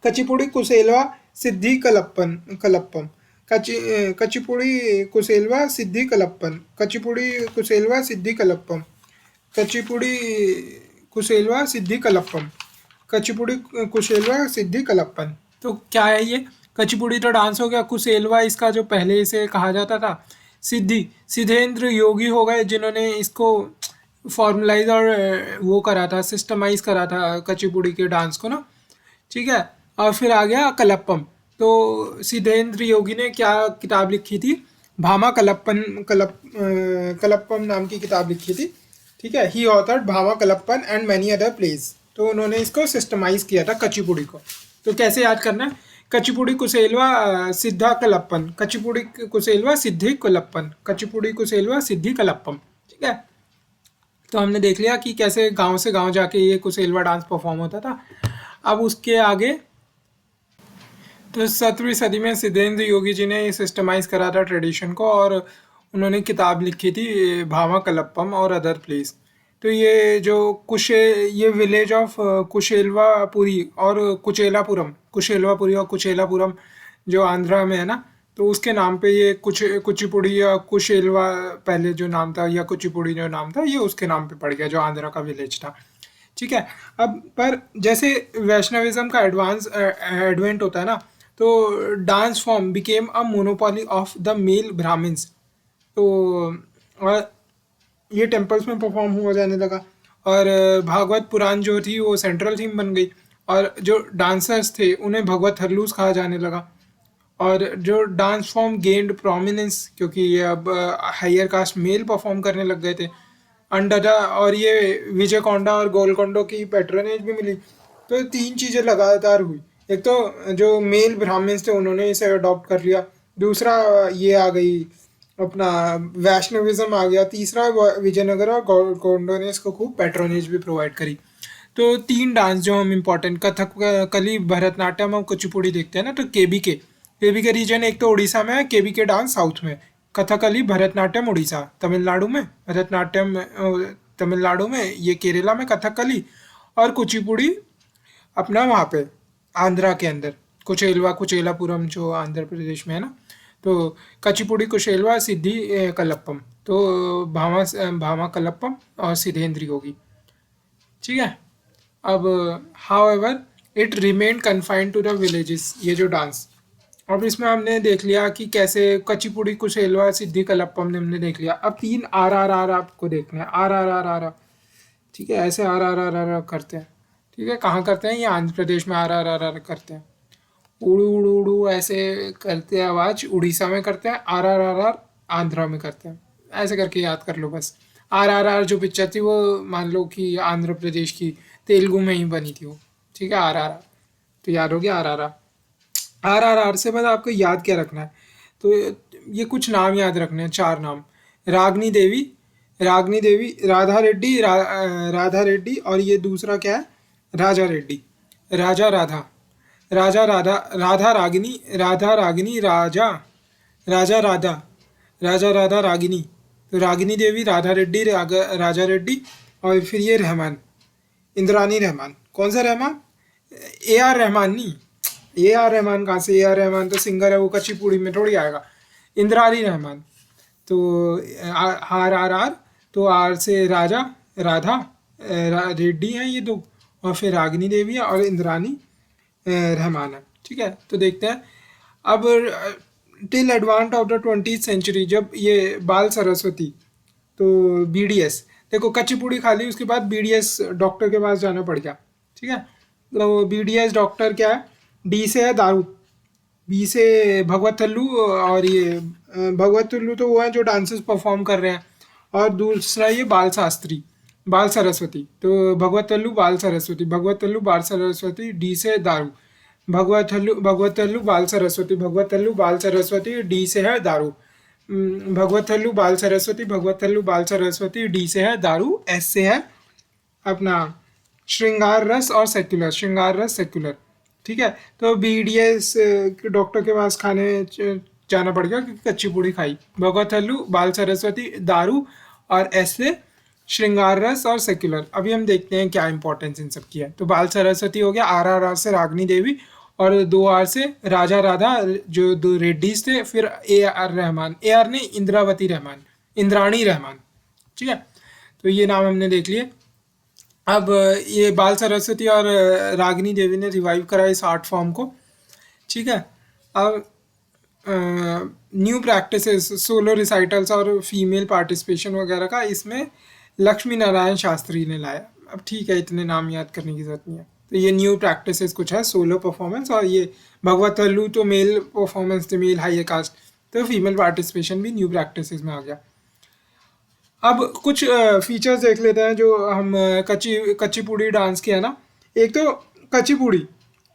कच्चीपुड़ी कुसेलवा सिद्धि कलप्पम, कच्चीपुड़ी कुसेलवा सिद्धि कलप्पन, कच्चीपुड़ी कुसेलवा सिद्धि कलप्पम, कच्चीपुड़ी कुसेलवा सिद्धि कलप्पम, कच्चीपुड़ी कुसेलवा सिद्धि कलप्पन। तो क्या है ये, कच्चीपुड़ी तो डांस हो गया, कुसेलवा इसका जो पहले से कहा जाता था, सिद्धेंद्र योगी हो गए जिन्होंने इसको फॉर्मलाइज और वो करा था, सिस्टमाइज करा था कच्चीपुड़ी के डांस को ना, ठीक है। और फिर आ गया कलप्पम। तो सिद्धेंद्र योगी ने क्या किताब लिखी थी, भामा कलप्पम नाम की किताब लिखी थी, ठीक है। ही authored Bhama Kelappan and many other place. तो उन्होंने इसको सिस्टमाइज किया था कच्चीपुड़ी को। तो कैसे याद करना है, कचिपुड़ी कुसेलवा सिद्धा कलप्पन, कचिपुड़ी कुसेलवा सिद्धि कलप्पन, कचिपुड़ी कुसेलवा सिद्धि कलप्पम। ठीक है, तो हमने देख लिया कि कैसे गांव से गांव जाके ये कुसेलवा डांस परफॉर्म होता था। अब उसके आगे तो 17वीं सदी में सिद्धेंद्र योगी जी ने सिस्टमाइज करा था ट्रेडिशन को, और उन्होंने किताब लिखी थी भामा कलप्पम और अदर प्लेस। तो ये जो ये विलेज ऑफ कुशेलवापुरी और कुचेलापुरम, कुशेलवापुरी और कुचेलापुरम जो आंध्रा में है ना, तो उसके नाम पे ये कुचिपुड़ी या कुशेलवा पहले जो नाम था, या कुचिपुड़ी जो नाम था, ये उसके नाम पे पड़ गया जो आंध्रा का विलेज था। ठीक है, अब पर जैसे वैष्णविज्म का एडवेंट होता है ना, तो dance form became a monopoly of the male Brahmins. तो और ये टेम्पल्स में परफॉर्म हुआ जाने लगा, और भागवत पुराण जो थी वो सेंट्रल थीम बन गई, और जो डांसर्स थे उन्हें भगवत हरलूस कहा जाने लगा। और जो डांस फॉर्म गेंड प्रोमिनेंस, क्योंकि ये अब हायर कास्ट मेल परफॉर्म करने लग गए थे अंडर, और ये विजय कोंडा और गोलकोंडा की पैट्रनेज भी मिली। तो 3 चीज़ें लगातार हुई। एक तो जो मेल ब्राह्मण्स थे उन्होंने इसे अडॉप्ट कर लिया, दूसरा ये आ गई अपना वैष्णविज्म आ गया, तीसरा विजयनगर और गोलकोंडा ने इसको खूब पैट्रोनेज भी प्रोवाइड करी। तो 3 डांस जो हम इम्पोर्टेंट कथक कली भरतनाट्यम और कुचिपुड़ी देखते हैं ना, तो केबी के रीजन एक तो उड़ीसा में है, केबी के डांस साउथ में, कथकली भरतनाट्यम उड़ीसा, तमिलनाडु में भरतनाट्यम, तमिलनाडु में ये केरला में कथकली, और कुचिपुड़ी अपना वहाँ पे आंध्रा के अंदर कुचेलापुरम जो आंध्र प्रदेश में है ना, तो कचिपुड़ी कुशेलवा सिद्धि कलप्पम, तो भामा कलप्पम और सिद्धेंद्र योगी। ठीक है, अब however it remain confined to the villages, ये जो डांस। अब इसमें हमने देख लिया कि कैसे कचिपुड़ी कुशेलवा सिद्धि कलप्पम ने हमने देख लिया। अब 3 RRR आपको देखना है, RRR। ठीक है, ऐसे RRR करते हैं। ठीक है, कहाँ करते हैं? ये आंध्र प्रदेश में RRR करते हैं, उड़ू उड़ू उड़ू ऐसे करते हैं आवाज़, उड़ीसा में करते हैं, RRR आंध्रा में करते हैं। ऐसे करके याद कर लो बस। RRR जो पिक्चर थी वो मान लो कि आंध्र प्रदेश की तेलुगु में ही बनी थी वो। ठीक है, RRR तो याद हो गया। RRR से बाद आपको याद क्या रखना है, तो ये कुछ नाम याद रखने हैं, 4 नाम। रागनी देवी, राधा रेड्डी, राधा रेड्डी, और ये दूसरा क्या है? राजा रेड्डी, राजा राधा, राधा रागिनी, राजा राधा रागिनी। तो रागिनी देवी, राधा रेड्डी, राजा रेड्डी, और फिर ये रहमान, इंद्रानी रहमान। कौन सा रहमान? AR रहमान नहीं, AR रहमान कहाँ से? AR रहमान तो सिंगर है, वो कचिपुड़ी में थोड़ी आएगा। इंद्रानी रहमान। तो RRR, तो R से राधा रेड्डी हैं ये 2, और फिर रागिनी देवी है, और इंद्रानी रहमान है। ठीक है, तो देखते हैं अब till advance of the 20th century, जब ये बाल सरस्वती, तो BDS, देखो कचिपुड़ी खाली, उसके बाद BDS डॉक्टर के पास जाना पड़ गया। ठीक है, तो BDS डॉक्टर क्या है? D से है दारू, B से भगवत थल्लू, और ये भगवत थल्लू तो वो है जो डांसेस परफॉर्म कर रहे हैं, और दूसरा ये बाल शास्त्री, बाल सरस्वती। तो भगवत तल्लू बाल सरस्वती, भगवत तल्लू बाल सरस्वती, D से दारू, भगवत तल्लू बाल सरस्वती, भगवत तल्लू बाल सरस्वती, D से है दारू, भगवत तल्लू बाल सरस्वती, भगवत तल्लू बाल सरस्वती, D से है दारू, S से है अपना श्रृंगार रस और सेक्युलर, श्रृंगार रस सेक्युलर। ठीक है, तो BDS डॉक्टर के पास खाने जाना पड़ गया क्योंकि कच्ची खाई। भगवत तल्लू बाल सरस्वती दारू, और S से श्रृंगार रस और सेक्युलर। अभी हम देखते हैं क्या इंपॉर्टेंस इन सब की है। तो बाल सरस्वती हो गया, RRR से रागनी देवी, और 2 R से राजा राधा जो 2 रेड्डीज थे, फिर AR रहमान, AR ने इंद्रावती रहमान, इंद्राणी रहमान। ठीक है, तो ये नाम हमने देख लिए। अब ये बाल सरस्वती और रागिनी देवी ने रिवाइव करा इस आर्ट फॉर्म को। ठीक है, अब न्यू प्रैक्टिसेस, सोलो रिसाइटल्स और फीमेल पार्टिसिपेशन वगैरह का इसमें लक्ष्मी नारायण शास्त्री ने लाया। अब ठीक है, इतने नाम याद करने की जरूरत नहीं है। तो ये न्यू प्रैक्टिसेस कुछ है, सोलो परफॉर्मेंस, और ये भगवत तल्लू तो मेल परफॉर्मेंस थे, मेल हाई कास्ट, तो फीमेल पार्टिसिपेशन भी न्यू प्रैक्टिसेस में आ गया। अब कुछ फीचर्स देख लेते हैं जो हम कच्चीपुड़ी डांस के है ना। एक तो कच्चीपुड़ी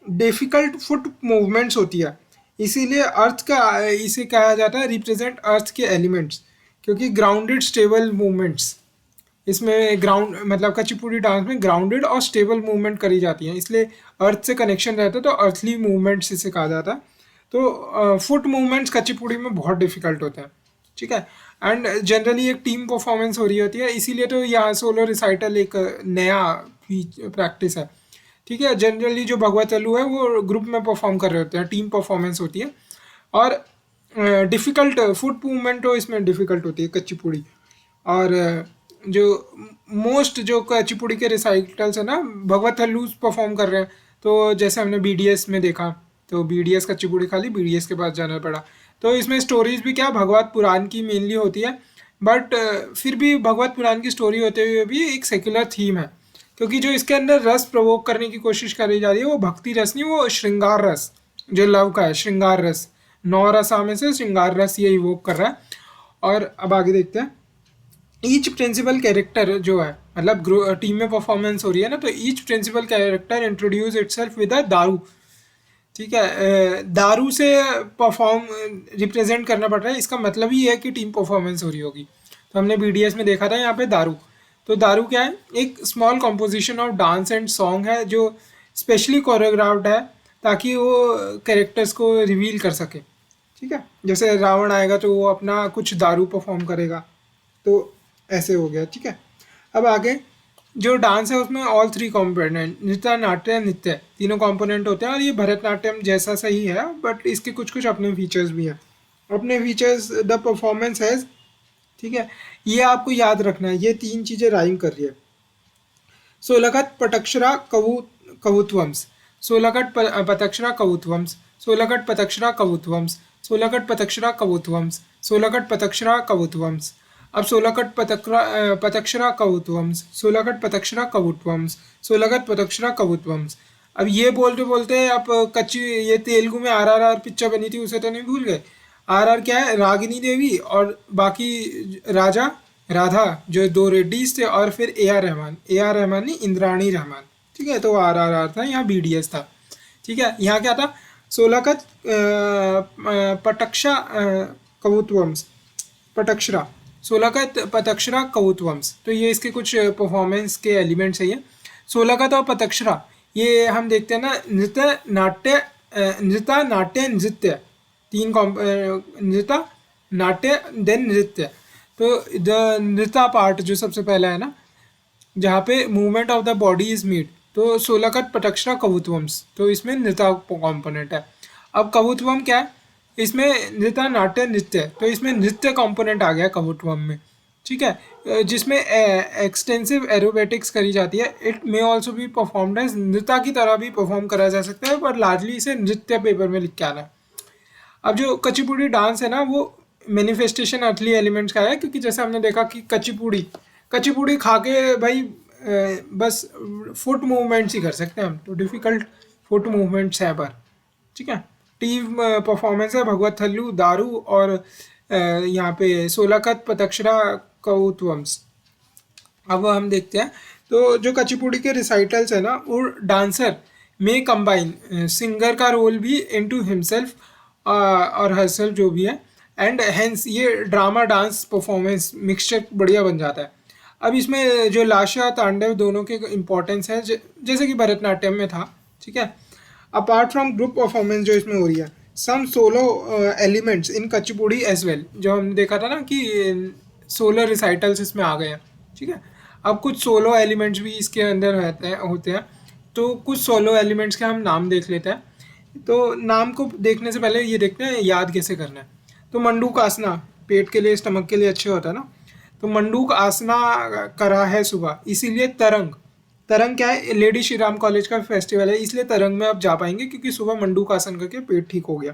डिफिकल्ट फुट मूवमेंट्स होती है, इसीलिए अर्थ का इसे कहा जाता है रिप्रेजेंट अर्थ के एलिमेंट्स, क्योंकि ग्राउंडेड स्टेबल मूवमेंट्स इसमें ग्राउंड मतलब कुचिपुड़ी डांस में ग्राउंडेड और स्टेबल मूवमेंट करी जाती है, इसलिए अर्थ से कनेक्शन रहता है तो अर्थली मूवमेंट्स इसे कहा जाता है। तो फुट मूवमेंट्स कुचिपुड़ी में बहुत डिफिकल्ट होते हैं, ठीक है। एंड जनरली एक टीम परफॉर्मेंस हो रही होती है, इसीलिए तो यहाँ सोलो रिसाइटल एक नया प्रैक्टिस है, ठीक है। जनरली जो भगवत अलू है वो ग्रुप में परफॉर्म कर रहे होते हैं, टीम परफॉर्मेंस होती है। और डिफ़िकल्ट फुट मूवमेंट तो इसमें डिफ़िकल्ट होती है कुचिपुड़ी। और जो मोस्ट जो कुचिपुड़ी के रिसाइटल्स है ना भगवत हल्लूस परफॉर्म कर रहे हैं, तो जैसे हमने बीडीएस में देखा, तो बीडीएस कुचिपुड़ी खाली बीडीएस के पास जाना पड़ा। तो इसमें स्टोरीज भी क्या भगवत पुराण की मेनली होती है, बट फिर भी भगवत पुराण की स्टोरी होते हुए भी एक सेक्युलर थीम है, क्योंकि जो इसके अंदर रस प्रवोक करने की कोशिश करी जा रही है वो भक्ति रस नहीं, वो श्रृंगार रस जो लव का है, श्रृंगार रस। 9 रसा में से श्रृंगार रस ये इवोक कर रहा है। और अब आगे देखते हैं, ईच प्रिंसिपल कैरेक्टर जो है मतलब टीम में परफॉर्मेंस हो रही है ना, तो each principal character introduce itself with a दारू, ठीक है। दारू से परफॉर्म रिप्रेजेंट करना पड़ रहा है, इसका मतलब ही है कि टीम परफॉर्मेंस हो रही होगी। तो हमने बीडीएस में देखा था यहाँ पे दारू, तो दारू क्या है, एक small composition of dance and song है जो स्पेशली कोरियोग्राफ्ड है ताकि वो कैरेक्टर्स को रिवील कर सके, ठीक है। जैसे रावण आएगा तो वो अपना कुछ दारू परफॉर्म करेगा, तो ऐसे हो गया, ठीक है। अब आगे जो डांस है उसमें ऑल 3 कॉम्पोनेंट नृत्य नाट्य नृत्य तीनों कॉम्पोनेंट होते हैं, और ये भरतनाट्यम जैसा सही है बट इसके कुछ कुछ अपने फीचर्स भी हैं। अपने फीचर्स द परफॉर्मेंस है, ठीक है। ये आपको याद रखना है, ये 3 चीज़ें राइम कर रही है। सोलगत पटक्षरा कवुत्वंस, सोलगट पतक्षरा कवुत्वंस, सोलगट पतक्षरा कवुत्वंस, सोलगट पतक्षरा कवुत्वंस, सोलगट पतक्षरा कवुत्वंस। अब सोलगट पतक्षरा कवुत्वंस, सोलगट पतक्षरा कवुत्वंस, सोलगट पतक्षरा कवुत्वंस। अब ये बोलते बोलते आप कच्ची ये तेलुगु में RRR पिक्चर बनी थी उसे तो नहीं भूल गए। RR क्या है, रागिनी देवी और बाकी राजा राधा जो 2 रेड्डीज थे, और फिर ए आर रहमान नहीं इंद्राणी रहमान, ठीक है। तो RRR था, यहाँ BDS था, ठीक है। यहाँ क्या था, सोलकत पटक्षा कवुत्वंस पटक्षरा, सोलकत पतक्षरा कवुत्वंस। तो ये इसके कुछ परफॉर्मेंस के एलिमेंट्स है। ये सोलकत और पतक्षरा ये हम देखते हैं ना, नृत्य नाट्य नृत्य 3 नृत्य नाट्य देन नृत्य। तो द नृत्य पार्ट जो सबसे पहला है ना, जहाँ पे movement of the body is meet, तो सोलकट पटक्षरा कवुत्वंस, तो इसमें नृत्य कॉम्पोनेंट है। अब कवुत्वम क्या है, इसमें नृत्य नाट्य नृत्य, तो इसमें नृत्य कंपोनेंट आ गया कवुत्वम में, ठीक है। जिसमें एक्सटेंसिव एरोबेटिक्स करी जाती है। इट मे ऑल्सो भी परफॉर्म्ड एज, नृत्य की तरह भी परफॉर्म करा जा सकता है, पर लार्जली इसे नृत्य पेपर में लिख के आना है। अब जो कुचिपुड़ी डांस है ना वो मैनिफेस्टेशन अर्थली एलिमेंट्स का है, क्योंकि जैसे हमने देखा कि कुचिपुड़ी खा के भाई बस फुट मूवमेंट्स ही कर सकते हैं हम, तो डिफ़िकल्ट फुट मूवमेंट्स है पर, ठीक है। टीम परफॉर्मेंस है भगवत हल्लू दारू और यहाँ पे सोलकत पतक्षरा कवुत्वंस। अब हम देखते हैं, तो जो कुचिपुड़ी के रिसाइटल्स है ना वो डांसर में कंबाइन सिंगर का रोल भी इनटू हिमसेल्फ और हरसेल्फ जो भी है, एंड हेंस ये ड्रामा डांस परफॉर्मेंस मिक्सचर बढ़िया बन जाता है। अब इसमें जो लाशा तांडव दोनों के इम्पोर्टेंस है जैसे कि भरतनाट्यम में था, ठीक है। अपार्ट फ्रॉम ग्रुप परफॉर्मेंस जो इसमें हो रही है, some solo elements in Kuchipudi as well, जो हमने देखा था ना कि सोलो रिसाइटल्स इसमें आ गए हैं, ठीक है। अब कुछ सोलो एलिमेंट्स भी इसके अंदर होते हैं, तो कुछ सोलो एलिमेंट्स के हम नाम देख लेते हैं। तो नाम को देखने से पहले ये देखते हैं याद कैसे करना है। तो मंडूक आसना पेट के लिए स्टमक के लिए अच्छे होता है ना, तो मंडूक आसना करा है सुबह, इसीलिए तरंग क्या है, लेडी श्री राम कॉलेज का फेस्टिवल है इसलिए तरंग में आप जा पाएंगे, क्योंकि सुबह मंडूक आसन करके पेट ठीक हो गया,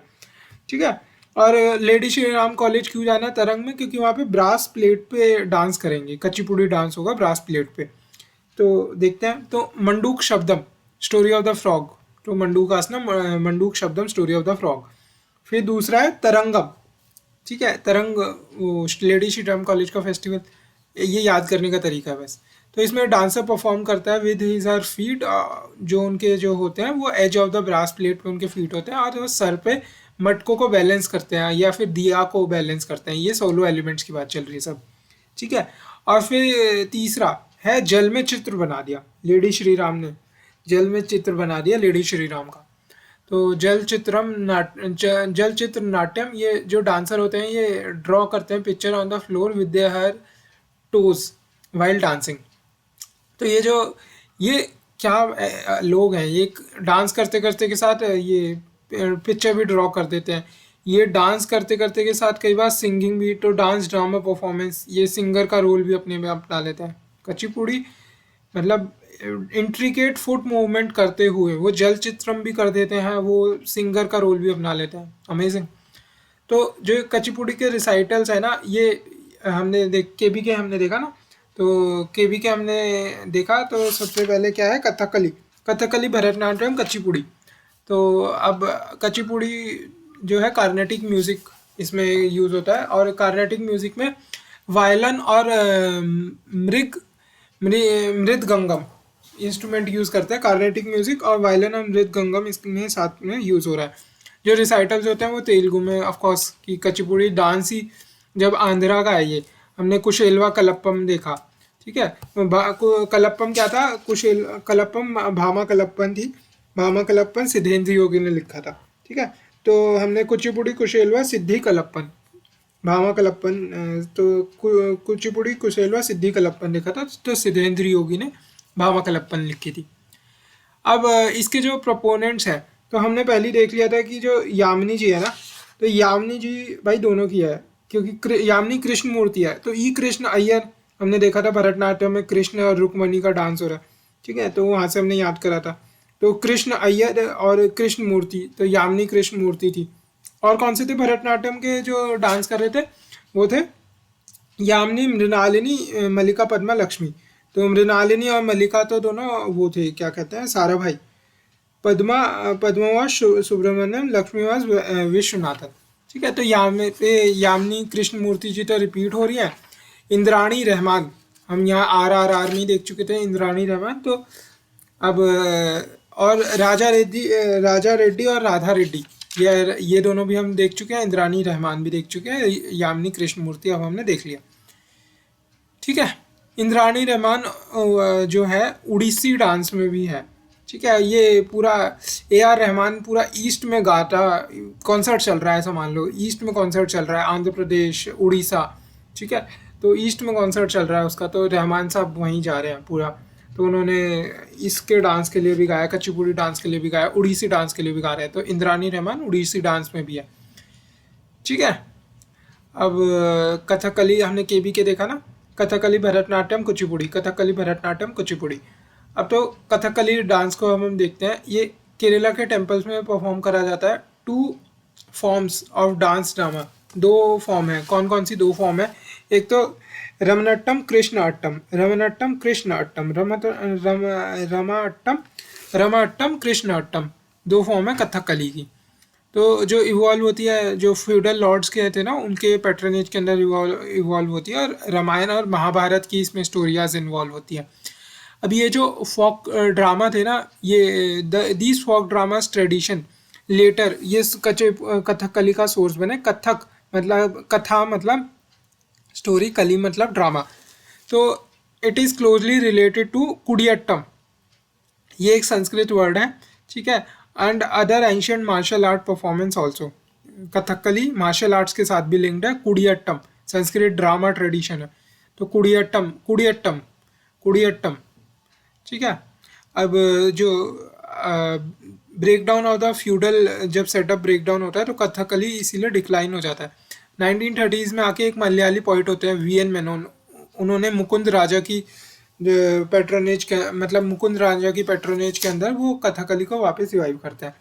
ठीक है। और लेडी श्री राम कॉलेज क्यों जाना है तरंग में, क्योंकि वहाँ पे ब्रास प्लेट पे डांस करेंगे, कुचिपुड़ी डांस होगा ब्रास प्लेट पे। तो देखते हैं, तो मंडूक शब्दम स्टोरी ऑफ द फ्रॉग, तो मंडूक आसना मंडूक शब्दम स्टोरी ऑफ द फ्रॉग। फिर दूसरा है तरंगम, ठीक है। तरंग वो लेडी श्री राम कॉलेज का फेस्टिवल, ये याद करने का तरीका है बस। तो इसमें डांसर परफॉर्म करता है विद हिज हर फीट, जो उनके जो होते हैं वो edge of the brass plate पे उनके फीट होते हैं, और वो सर पे मटकों को बैलेंस करते हैं या फिर दिया को बैलेंस करते हैं। ये सोलो एलिमेंट्स की बात चल रही है सब, ठीक है। और फिर तीसरा है जल में चित्र बना दिया, लेडी श्री राम ने जल में चित्र बना दिया लेडी श्री राम का। तो जल चित्र नाट्यम, ये जो डांसर होते हैं ये ड्रॉ करते हैं picture on the floor with their toes while dancing. तो ये क्या लोग हैं, ये डांस करते करते के साथ ये पिक्चर भी ड्रॉ कर देते हैं। ये डांस करते करते के साथ कई बार सिंगिंग भी, तो डांस ड्रामा परफॉर्मेंस, ये सिंगर का रोल भी अपने में अपना लेते हैं। कचिपुड़ी मतलब इंट्रिकेट फुट मूवमेंट करते हुए वो जल चित्रम भी कर देते हैं, वो सिंगर का रोल भी अपना लेते हैं। अमेजिंग। तो जो कचिपुड़ी के रिसाइटल्स है ना, ये हमने केबी के हमने देखा ना, तो केबी के हमने देखा तो सबसे पहले क्या है, कथकली भरतनाट्यम कचिपुड़ी। तो अब कचिपुड़ी जो है कार्नेटिक म्यूजिक इसमें यूज होता है, और कार्नेटिक म्यूजिक में वायलिन और मृदगंगम इंस्ट्रूमेंट यूज करते हैं। कार्नेटिक म्यूजिक और वायलिन और मृदगंगम इसमें साथ में यूज हो रहा है। जो रिसाइटल्स होते हैं वो तेलुगु में ऑफ कोर्स, कि कचिपुड़ी डांस ही जब आंध्रा का है। ये हमने कुशेलवा कलप्पम देखा, ठीक है। कलप्पम क्या था, कलप्पम भामा कलप्पन थी, भामा कलप्पन सिद्धेंद्र योगी ने लिखा था, ठीक है। तो हमने कुचिपुड़ी कुशेलवा सिद्धि कलप्पन, भामा कलप्पन, तो कुचिपुड़ी कुशेलवा सिद्धि कलप्पन लिखा था, तो सिद्धेंद्र योगी ने भामा कलप्पन लिखी थी। अब इसके जो प्रोपोनेंट्स हैं, तो हमने पहले ही देख लिया था कि जो यामिनी जी है ना, तो यामिनी जी भाई दोनों की है, क्योंकि यामिनी कृष्ण मूर्ति है। तो ई कृष्ण अय्यर हमने देखा था भरतनाट्यम में कृष्ण और रुक्मणी का डांस हो रहा है, ठीक है, तो वहाँ से हमने याद करा था। तो कृष्ण अय्यर और कृष्ण मूर्ति, तो यामिनी कृष्ण मूर्ति थी। और कौन से थे भरतनाट्यम के जो डांस कर रहे थे, वो थे यामिनी, मृणालिनी, मल्लिका, पद्मा, लक्ष्मी। तो मृणालिनी और मल्लिका तो दोनों वो थे, क्या कहते हैं, सारा भाई। पद्मावास सुब्रमण्यम, लक्ष्मीवास विश्वनाथन, ठीक है। तो यामिनी कृष्ण मूर्ति जी तो रिपीट हो रही है। इंद्राणी रहमान, हम यहाँ RRR में देख चुके थे इंद्राणी रहमान। तो अब और राजा रेड्डी और राधा रेड्डी, ये दोनों भी हम देख चुके हैं। इंद्राणी रहमान भी देख चुके हैं। यामिनी कृष्ण मूर्ति अब हमने देख लिया, ठीक है। इंद्राणी रहमान जो है उड़ीसी डांस में भी है, ठीक है। ये पूरा AR रहमान पूरा ईस्ट में गाता, कॉन्सर्ट चल रहा है, ऐसा मान लो ईस्ट में कॉन्सर्ट चल रहा है, आंध्र प्रदेश, उड़ीसा, ठीक है। तो ईस्ट में कॉन्सर्ट चल रहा है उसका, तो रहमान साहब वहीं जा रहे हैं पूरा। तो उन्होंने इसके डांस के लिए भी गाया, कचिपुड़ी डांस के लिए भी गाया, उड़ीसी डांस के लिए भी गा रहे हैं। तो इंद्राणी रहमान उड़ीसी डांस में भी है, ठीक है। अब कथकली हमने केबी के देखा ना, कथकली भरतनाट्यम कुचिपुड़ी, कथकली भरतनाट्यम कुचिपुड़ी। अब तो कथकली डांस को हम देखते हैं। ये केरला के टेम्पल्स में परफॉर्म करा जाता है। 2 forms of dance drama, 2 form है। कौन कौन सी 2 फॉर्म है, एक तो रमनट्टम कृष्ण अट्टम, रमनट्टम कृष्ण अट्टम, रमाट्टम कृष्ण अट्टम, 2 फॉर्म है कथकली की। तो जो इवॉल्व होती है, जो फ्यूडल लॉर्ड्स के थे ना, उनके पैट्रनेज के अंदर इवॉल्व होती है, और रामायण और महाभारत की इसमें स्टोरीज इन्वॉल्व होती है। अब ये जो फोक ड्रामा थे ना, ये these folk dramas tradition later ये कथकली का सोर्स बने। कथक मतलब कथा मतलब स्टोरी, कली मतलब ड्रामा। तो it is closely related to Koodiyattam, ये एक संस्कृत वर्ड है, ठीक है। And other ancient martial art performance also. Kathakali martial arts के साथ भी लिंक्ड है। कुडियट्टम संस्कृत ड्रामा ट्रेडिशन है। तो कुडियट्टम कुडियट्टम कुडियट्टम, ठीक है। अब जो break down of the feudal, जब सेटअप ब्रेक डाउन होता है तो कथकली इसीलिए डिक्लाइन हो जाता है। 1930s में आके एक मलयाली पोइट होते हैं VN मेनन, उन्होंने मुकुंद राजा की पैट्रोनेज के, मतलब मुकुंद राजा की पैट्रोनेज के अंदर वो कथकली को वापस रिवाइव करते हैं।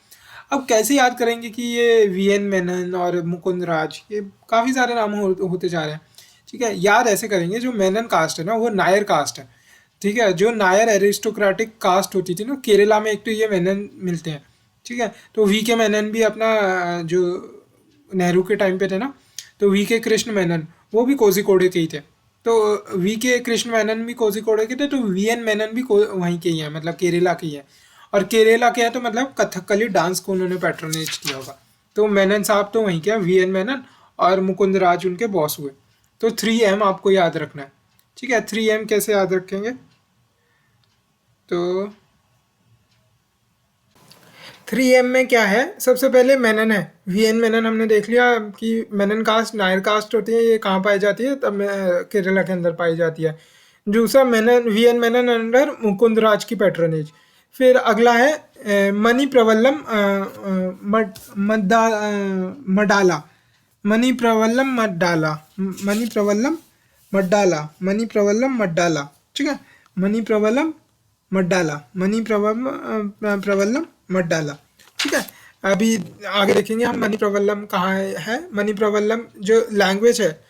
अब कैसे याद करेंगे कि ये VN मेनन और मुकुंद राज, ये काफ़ी सारे नाम होते जा रहे हैं, ठीक है। याद ऐसे करेंगे, जो मेनन कास्ट है ना वो नायर कास्ट है, ठीक है। जो नायर एरिस्टोक्रेटिक कास्ट होती थी ना केरला में, एक तो ये मेनन मिलते हैं, ठीक है। तो VK मेनन भी अपना जो नेहरू के टाइम पे थे ना, तो VK कृष्ण मेनन वो भी कोझिकोड के ही थे, तो वी के कृष्ण मेनन भी कोझिकोड के थे, तो वी एन मेनन भी वहीं के ही है, मतलब केरला के ही है। और केरला के है तो मतलब कथकली डांस को उन्होंने पैट्रोनेज किया होगा। तो मेनन साहब तो वहीं के हैं, वी एन मेनन, और मुकुंद राज उनके बॉस हुए। तो 3M आपको याद रखना है, ठीक है। 3M कैसे याद रखेंगे, तो 3M में क्या है, सबसे पहले मेनन है, वीएन मेनन हमने देख लिया कि मेनन कास्ट नायर कास्ट होती है, ये कहाँ पाई जाती है, तब केरला के अंदर पाई जाती है। दूसरा मेनन, वीएन मेनन अंडर मुकुंद राज की पैट्रोनेज। फिर अगला है money प्रवल्लम Madala, money प्रवल्लम मड्डाला, money प्रवल्लम मड्डाला, money प्रवल्लम मड्डाला, ठीक है। मनी प्रवल्लम मड्डाला, मनी प्रवल्लम मड्डाला, ठीक है। अभी आगे देखेंगे हम मनी प्रवल्लम कहाँ है। मनी प्रवल्लम जो लैंग्वेज है,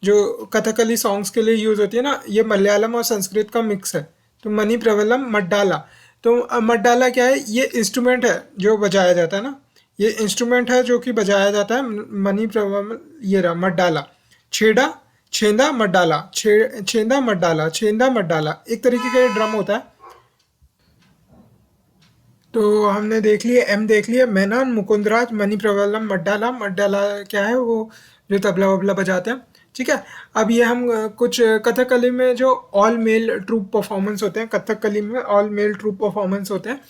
जो कथकली सॉन्ग्स के लिए यूज़ होती है ना, ये मलयालम और संस्कृत का मिक्स है। तो मनी प्रवल्लम मड्डाला, तो मड्डाला क्या है, ये इंस्ट्रूमेंट है जो बजाया जाता है ना, ये इंस्ट्रूमेंट है जो कि बजाया जाता है। मनी प्रवल्लम ये रहा मड्डाला, छेड़ा छेंदा मड्डाला, छेंदा मड्डाला, छेंदा मड्डाला, एक तरीके का ये ड्रम होता है। तो हमने देख लिए, एम देख लिए, मेनन, मुकुंदराज, मनी प्रवल्लम, मड्डाला। मड्डाला क्या है, वो जो तबला वबला बजाते हैं, ठीक है। अब ये हम कुछ कथकली में जो ऑल मेल ट्रूप परफॉर्मेंस होते हैं, कथकली में ऑल मेल ट्रूप परफॉर्मेंस होते हैं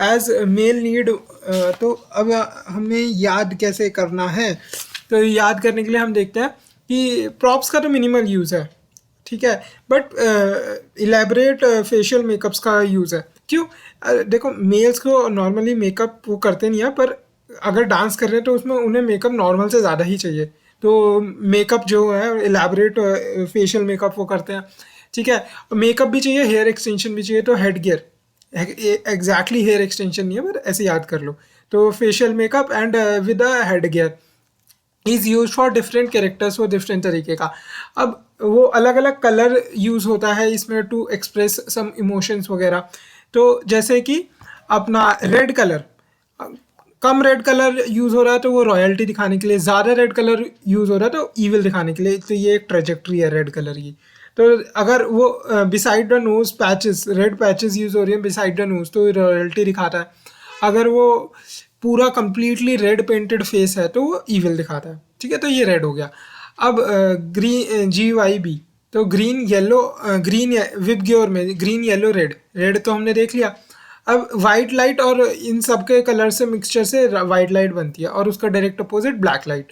एज मेल नीड। तो अब हमें याद कैसे करना है, तो याद करने के लिए हम देखते हैं कि प्रॉप्स का तो मिनिमल यूज़ है, ठीक है, बट इलेबरेट फेशियल मेकअप्स का यूज़ है। क्यों, देखो मेल्स को नॉर्मली मेकअप वो करते नहीं है, पर अगर डांस कर रहे हैं तो उसमें उन्हें मेकअप नॉर्मल से ज़्यादा ही चाहिए। तो मेकअप जो है इलेबरेट फेशियल मेकअप वो करते हैं, ठीक है। मेकअप भी चाहिए, हेयर एक्सटेंशन भी चाहिए, तो head gear, exactly hair extension नहीं है, पर ऐसे याद कर लो। तो facial makeup and with a head gear is use for different characters, वो डिफरेंट तरीके का। अब वो अलग अलग कलर यूज़ होता है इसमें टू एक्सप्रेस सम इमोशंस वगैरह। तो जैसे कि अपना रेड कलर, कम रेड कलर यूज़ हो रहा है तो वो रॉयल्टी दिखाने के लिए, ज़्यादा रेड कलर यूज़ हो रहा है तो ईविल दिखाने के लिए। तो ये एक ट्रेजेक्ट्री है रेड कलर की। तो अगर वो beside the nose patches, red patches use हो रही हैं बिसाइड द नोज, तो रॉयल्टी दिखाता है। अगर वो पूरा कंप्लीटली रेड पेंटेड फेस है तो वो ईविल दिखाता है, ठीक है। तो ये रेड हो गया। अब ग्रीन GYB, तो ग्रीन येलो, ग्रीन विप ग्योर में ग्रीन येलो रेड, रेड तो हमने देख लिया। अब वाइट लाइट और इन सब के कलर से मिक्सचर से वाइट लाइट बनती है, और उसका डायरेक्ट अपोजिट ब्लैक लाइट।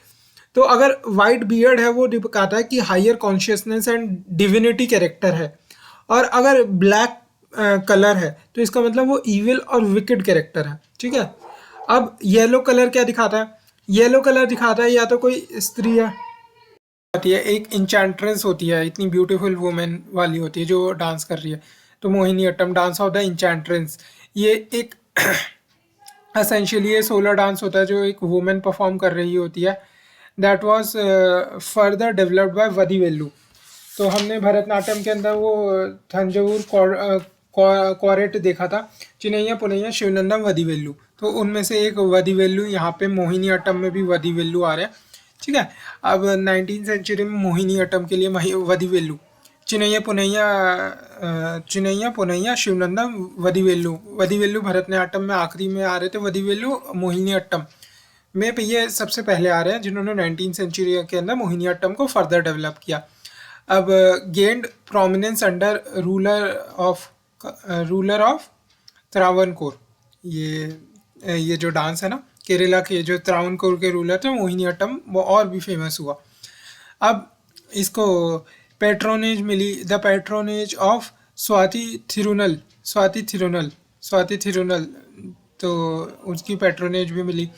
तो अगर वाइट बियर्ड है वो दिखाता है कि higher consciousness and divinity character है, और अगर ब्लैक कलर है तो इसका मतलब वो ईविल और विकेड कैरेक्टर है, ठीक है। अब येलो कलर क्या दिखाता है, येलो कलर दिखाता है या तो कोई स्त्री है, होती है एक इंचेंट्रेंस होती है, इतनी ब्यूटीफुल वुमेन वाली होती है जो डांस कर रही है। तो Mohini Attam dance of the इंचेंट्रेंस, ये एक असेंशियली ये सोलर डांस होता है जो एक वुमेन परफॉर्म कर रही होती है। That was further developed by Vadivelu. तो हमने भरतनाट्यम के अंदर वो थंजावुर क्वारेट देखा था, चिनैया पुनैया शिवनंदम वदीवेलु। तो उनमें से एक वदीवेलु, यहाँ पे मोहिनी अट्टम में भी वदीवेलु आ रहे हैं, ठीक है। अब 19th सेंचुरी में मोहिनी अट्टम के लिए वदीवेलु, चिनैया पुनैया शिवनंदम वदीवेलु। वदीवेलु भरतनाट्यम में आखिरी में आ रहे थे, वदीवेलु मोहिनी अट्टम में ये सबसे पहले आ रहे हैं जिन्होंने 19th सेंचुरी के अंदर मोहिनी अट्टम को फर्दर डेवलप किया। अब gained prominence under ruler of Travancore, ये जो डांस है ना, केरला के जो त्रावणकोर के रूलर थे मोहिनी अट्टम, वो और भी फेमस हुआ। अब इसको पैट्रोनेज मिली, the patronage of Swathi Thirunal, तो उसकी पैट्रोनेज भी मिली।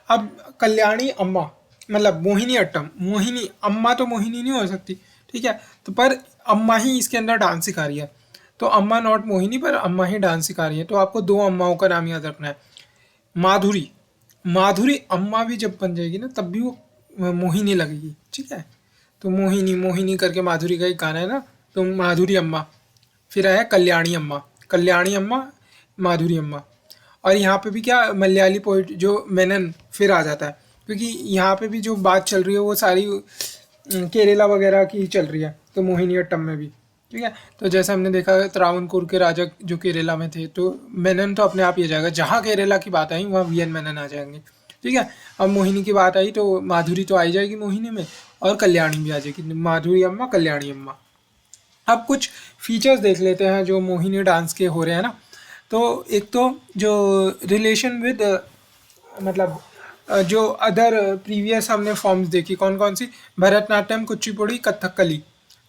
अब कल्याणी अम्मा, मतलब मोहिनी अट्टम, मोहिनी अम्मा तो मोहिनी नहीं हो सकती, ठीक है, तो पर अम्मा ही इसके अंदर डांस सिखा रही है। तो अम्मा नॉट मोहिनी, पर अम्मा ही डांस सिखा रही है। तो आपको दो अम्माओं का नाम याद रखना है। माधुरी अम्मा भी जब बन जाएगी ना तब भी वो मोहिनी लगेगी, ठीक है। तो मोहिनी करके माधुरी का एक गाना है ना, तो माधुरी अम्मा। फिर आया कल्याणी अम्मा, माधुरी अम्मा। और यहाँ पे भी क्या, मलयाली पोइट जो मेनन फिर आ जाता है, क्योंकि यहाँ पे भी जो बात चल रही है वो सारी केरला वगैरह की चल रही है। तो मोहिनीअट्टम में भी, ठीक है। तो जैसे हमने देखा त्रावणकोर के राजा जो केरला में थे, तो मेनन तो अपने आप ही आ जाएगा, जहाँ केरला की बात आई वहाँ वीएन मेनन आ जाएंगे, ठीक है। अब मोहिनी की बात आई तो माधुरी तो आ ही जाएगी मोहिनी में, और कल्याणी भी आ जाएगी, माधुरी अम्मा कल्याणी अम्मा। अब कुछ फीचर्स देख लेते हैं जो मोहिनी डांस के हो रहे हैं ना। तो एक तो जो रिलेशन विद मतलब जो अदर प्रीवियस हमने फॉर्म्स देखी, कौन कौन सी, भरतनाट्यम, कुचिपुड़ी, कथकली,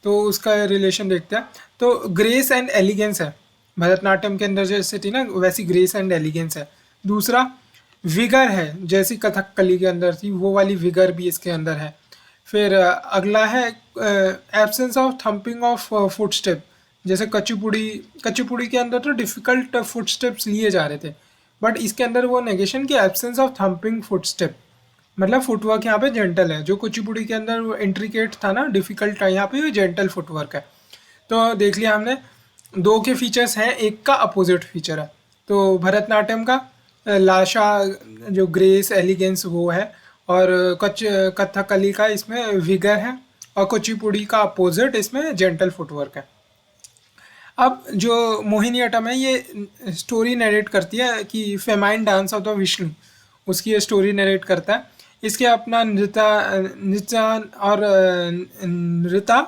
तो उसका रिलेशन देखते हैं। तो ग्रेस एंड एलिगेंस है, भरतनाट्यम के अंदर जैसे थी ना वैसी ग्रेस एंड एलिगेंस है। दूसरा विगर है, जैसी कथकली के अंदर थी वो वाली विगर भी इसके अंदर है। फिर अगला है absence of thumping of foot step, जैसे कच्चीपुड़ी के अंदर तो डिफ़िकल्ट फुट स्टेप्स लिए जा रहे थे, बट इसके अंदर वो नेगेशन की absence of thumping foot step, मतलब फुटवर्क यहाँ पे जेंटल है। जो कुचिपुड़ी के अंदर वो इंट्रिकेट था ना, डिफ़िकल्ट था, यहाँ पे वो जेंटल फुटवर्क है। तो देख लिया हमने, दो के फीचर्स हैं, एक का अपोजिट फीचर है। तो भरतनाट्यम का लाशा जो ग्रेस एलिगेंस वो है, और कथकली का इसमें विगर है, और कुचिपुड़ी का अपोजिट इसमें जेंटल फुटवर्क है। अब जो मोहिनीअट्टम है ये स्टोरी नरेट करती है कि famine dance of the Vishnu, उसकी ये स्टोरी नरेट करता है। इसके अपना नृत्य नृत्य और नृत्य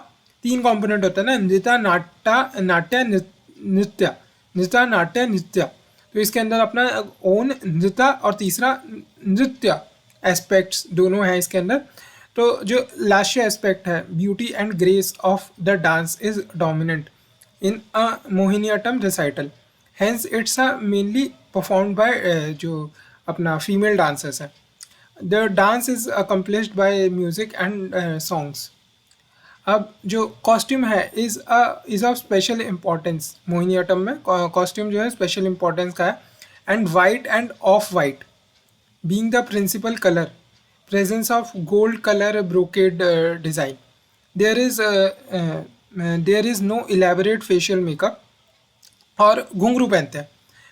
तीन कंपोनेंट होता है ना, नृत्य नाट्य नाट्य नृत्य, नृत्य नाट्य नृत्य। तो इसके अंदर अपना ओन नृत्य और तीसरा नृत्य एस्पेक्ट्स दोनों हैं इसके अंदर। तो जो लास्य एस्पेक्ट है, beauty and grace of the dance is dominant in a Mohiniyattam recital. Hence it's mainly performed by जो अपना female dancers है. The dance is accomplished by music and songs. अब जो कॉस्ट्यूम है is of special importance, Mohiniyattam में costume जो है special importance का है। And white and off white being the principal colour, presence of gold colour brocade design, there is no elaborate facial makeup, और घुंघरू पहनते हैं।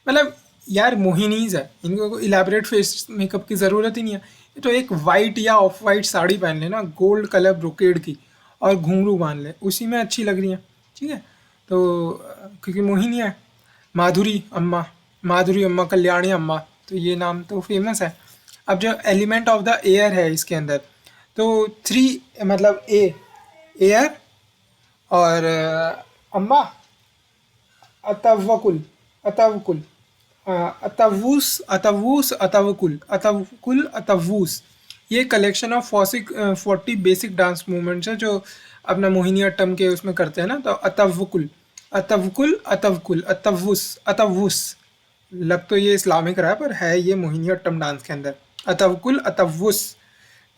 मतलब यार मोहिनीज है, इनको इलेबोरेट फेस मेकअप की ज़रूरत ही नहीं है। ये तो एक वाइट या ऑफ वाइट साड़ी पहन लेना गोल्ड कलर ब्रोकेड की, और घुंघरू बांध ले, उसी में अच्छी लग रही है, ठीक है। तो क्योंकि मोहिनी है, माधुरी अम्मा, कल्याणी अम्मा, तो ये नाम तो फेमस है। अब जो एलिमेंट ऑफ द एयर है इसके अंदर, तो 3 मतलब एयर और अम्मा, अतवकुल, अतवूस, ये collection of 40 basic dance movements है जो अपना मोहिनीअट्टम के उसमें करते हैं ना। तो अतवूस, लग तो ये इस्लामिक रहा है पर है ये मोहिनीअट्टम डांस के अंदर, अतवूस,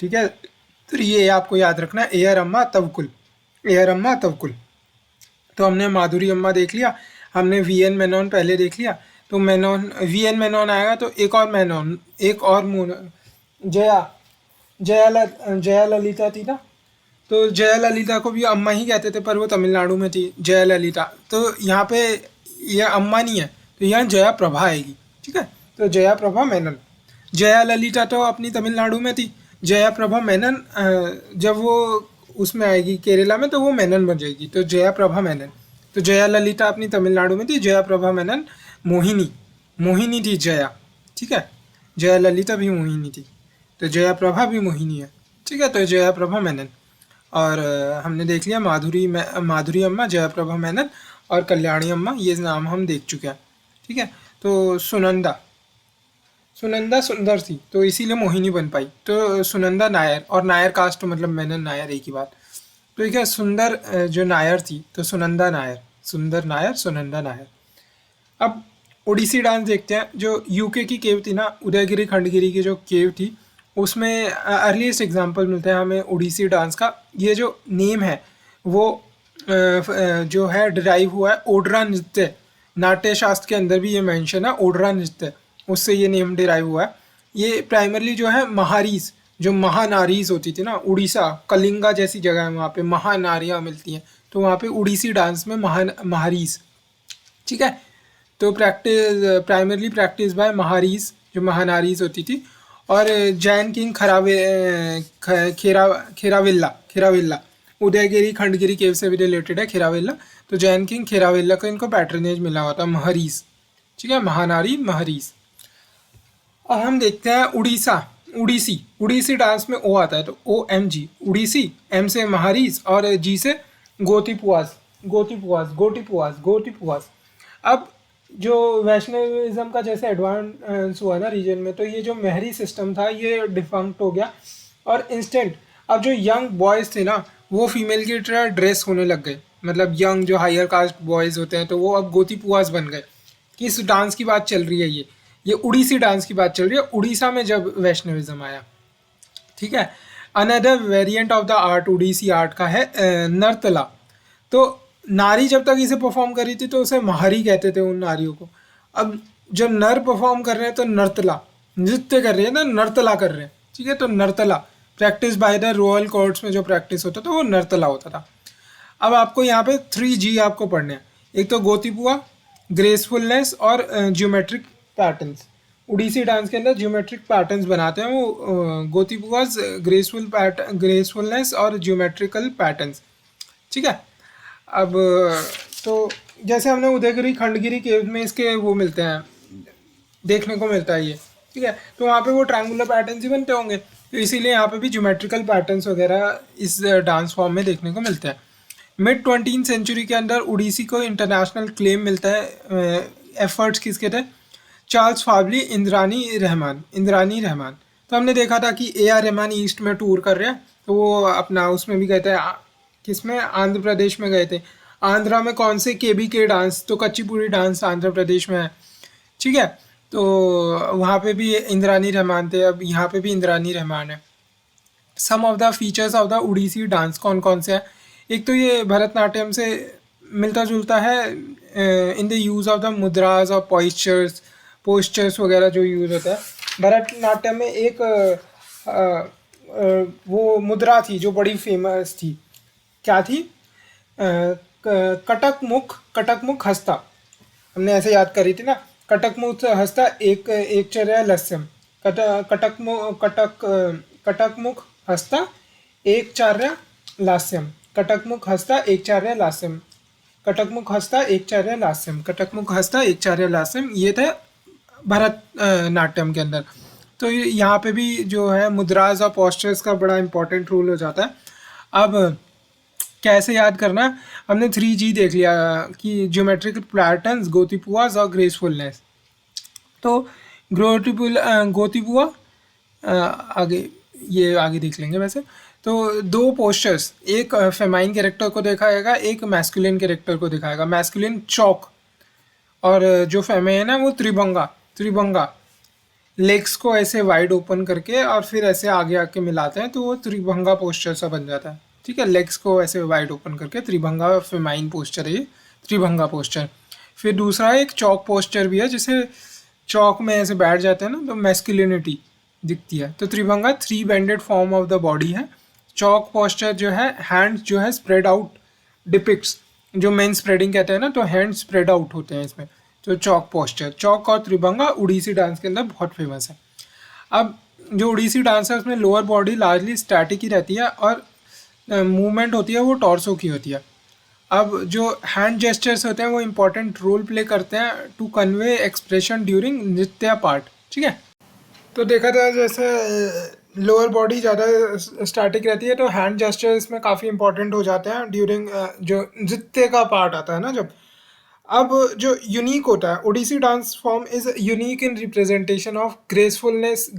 ठीक है। तो ये आपको याद रखना है, एयर अम्मा अतवकुल। तो हमने माधुरी अम्मा देख लिया, हमने वीएन मेनन पहले देख लिया। तो वीएन मेनन आएगा तो एक और जया ललिता थी ना। तो जया ललिता को भी अम्मा ही कहते थे पर वो तमिलनाडु में थी, जया ललिता। तो यहाँ पे यह अम्मा नहीं है, तो यहाँ जया प्रभा आएगी, ठीक है। तो जया प्रभा मेनन, जया ललिता तो अपनी तमिलनाडु में थी, जया प्रभा मेनन जब वो उसमें आएगी केरला में तो वो मेनन बन जाएगी, तो जया प्रभा मेनन। तो जया ललिता अपनी तमिलनाडु में थी, जया प्रभा मेनन मोहिनी थी जया, ठीक है। जया ललिता भी मोहिनी थी, तो जया प्रभा भी मोहिनी है, ठीक है। तो जया प्रभा मेनन, और हमने देख लिया माधुरी अम्मा, जया प्रभा मेनन और कल्याणी अम्मा, ये नाम हम देख चुके हैं, ठीक है। तो सुनंदा सुंदर थी तो इसीलिए मोहिनी बन पाई, तो सुनंदा नायर, और नायर कास्ट तो मतलब मेनन नायर एक ही बात। तो ठीक है, सुंदर जो नायर थी तो सुनंदा नायर। अब ओडिसी डांस देखते हैं, जो यूके की केव थी ना, उदयगिरी खंडगिरी की जो केव थी, उसमें अर्लीस्ट एग्जांपल मिलता है हमें ओडिसी डांस का। ये जो नेम है वो जो है डिराइव हुआ है ओड्रा नृत्य, नाट्य शास्त्र के अंदर भी ये मेंशन है ओड्रा नृत्य, उससे ये नेम डिराइव हुआ है। ये प्राइमरली जो है महारीज, जो महानारीज होती थी ना, उड़ीसा कलिंगा जैसी जगह है वहाँ पे महानारियाँ मिलती हैं, तो वहाँ पे उड़ीसी डांस में महारीज, ठीक है। तो प्राइमरली प्रैक्टिस बाय महारीज, जो महानारीज होती थी। और जैन किंग खेराविल्ला उदयगिरी खंडगिरी केव से भी रिलेटेड है खिरावेला। तो जैन किंग खिरावेला को इनको पैट्रनेज मिला हुआ था, महरीज, ठीक है, महानारी महरीज। और हम देखते हैं उड़ीसा, उड़ीसी, उड़ीसी डांस में ओ आता है तो OMG उड़ीसी, M से महारीज और G से गोतीपुआस, गोतीपुआस, गोटीपुआस, गोटीपुआस। अब जो वैष्णविज्म का जैसे एडवांस हुआ ना रीजन में, तो ये जो महरी सिस्टम था ये डिफंक्ट हो गया और इंस्टेंट अब जो यंग बॉयज़ थे ना वो फीमेल की तरह ड्रेस होने लग गए, मतलब यंग जो हायर कास्ट बॉयज़ होते हैं तो वो अब गोतीपुआस बन गए। किस डांस की बात चल रही है ये उड़ीसी डांस की बात चल रही है, उड़ीसा में जब वैष्णविज्म आया, ठीक है। Another variant of the art Odissi art का है नर्तला। तो नारी जब तक इसे परफॉर्म करी थी तो उसे महारी कहते थे उन नारियों को। अब जब नर परफॉर्म कर रहे हैं तो नर्तला, नृत्य कर रहे हैं ना, नर्तला कर रहे हैं, ठीक है। तो नर्तला practice by the royal courts में जो प्रैक्टिस होता था वो नर्तला होता था। अब आपको यहाँ पे 3G आपको पढ़ने हैं, एक तो गोतीपुआ, ग्रेसफुलनेस और ज्योमेट्रिक पैटर्न्स। उड़ीसी डांस के अंदर ज्योमेट्रिक पैटर्न्स बनाते हैं वो गोतीपुआज, ग्रेसफुलनेस और ज्योमेट्रिकल पैटर्न्स, ठीक है। अब तो जैसे हमने उदयगिरी खंडगिरी केव में इसके वो मिलते हैं, देखने को मिलता है ये, ठीक है। तो वहाँ पे वो ट्रायंगुलर पैटर्न्स ही बनते होंगे, तो इसीलिए यहाँ पे भी ज्योमेट्रिकल पैटर्न्स वगैरह इस डांस फॉर्म में देखने को मिलते हैं। मिड 20वीं सेंचुरी के अंदर उड़ीसी को इंटरनेशनल क्लेम मिलता है। एफर्ट्स किसके थे? चार्ल्स फावली, इंद्रानी रहमान। तो हमने देखा था कि AR रहमान ईस्ट में टूर कर रहे हैं, तो वो अपना उसमें भी गए थे, किसमें, आंध्र प्रदेश में गए थे। आंध्रा में कौन से KBK डांस, तो कच्चीपुड़ी डांस आंध्र प्रदेश में है, ठीक है। तो वहाँ पे भी इंद्रानी रहमान थे, अब यहाँ पे भी इंद्रानी रहमान है। Some of the features of the Odissi dance कौन कौन से हैं? एक तो ये भरतनाट्यम से मिलता जुलता है in the use of the mudras और पोस्चर्स वगैरह जो यूज़ होता है। भरतनाट्यम में एक वो मुद्रा थी जो बड़ी फेमस थी, क्या थी? कटक मुख हस्ता, हमने ऐसे याद करी थी ना, कटक मुख हस्ता एक चर्या लस्यम, कटक मुख हस्ता एक चार्य लास्यम, कटक मुख हस्ता एक चार्य लास्यम, कटक मुख हस्ता एक चार्य लास्यम, कटक मुख हस्ता एक चार्य लास्यम, ये थे भरत नाट्यम के अंदर। तो यहाँ पे भी जो है मुद्राज और पोस्चर्स का बड़ा इंपॉर्टेंट रोल हो जाता है। अब कैसे याद करना, हमने 3G देख लिया कि ज्योमेट्रिकल पैटर्न्स, गोतीपुआज और ग्रेसफुलनेस। तो गोतीपुआ आगे देख लेंगे वैसे। तो दो पोस्चर्स, एक फेमाइन कैरेक्टर को दिखाएगा, एक मैस्कुलिन कैरेक्टर को दिखाएगा। मैस्कुलिन चौक और जो फेमाइन है वो त्रिभंगा, लेग्स को ऐसे वाइड ओपन करके और फिर ऐसे आगे आके मिलाते हैं तो वो त्रिभंगा पोस्चर सा बन जाता है, ठीक है। लेग्स को ऐसे वाइड ओपन करके त्रिभंगा फेमाइन पोस्चर है ये, त्रिभंगा पोस्चर। फिर दूसरा एक चौक पोस्चर भी है, जिसे चौक में ऐसे बैठ जाते हैं ना तो मैस्कुलिनिटी दिखती है। तो Tribhanga 3 bended form of the body है। चौक पोस्चर जो है, हैंड जो है स्प्रेड आउट डिपिक्ट्स, जो मेन स्प्रेडिंग कहते हैं ना, तो हैंड स्प्रेड आउट होते हैं इसमें। तो चौक पोस्चर, चौक और त्रिभंगा उड़ीसी डांस के अंदर बहुत फेमस है। अब जो उड़ीसी डांस है उसमें लोअर बॉडी लार्जली स्टैटिक ही रहती है और मूवमेंट होती है वो टॉर्सो की होती है। अब जो हैंड जेस्चर्स होते हैं वो इम्पोर्टेंट रोल प्ले करते हैं टू कन्वे एक्सप्रेशन ड्यूरिंग नृत्य पार्ट, ठीक है। तो देखा था जैसे लोअर बॉडी ज़्यादा स्टैटिक रहती है तो हैंड जेस्चर्स में काफ़ी इंपॉर्टेंट हो जाते हैं ड्यूरिंग जो नृत्य का पार्ट आता है ना जब। अब जो यूनिक होता है, Odissi dance form is unique in representation of gracefulness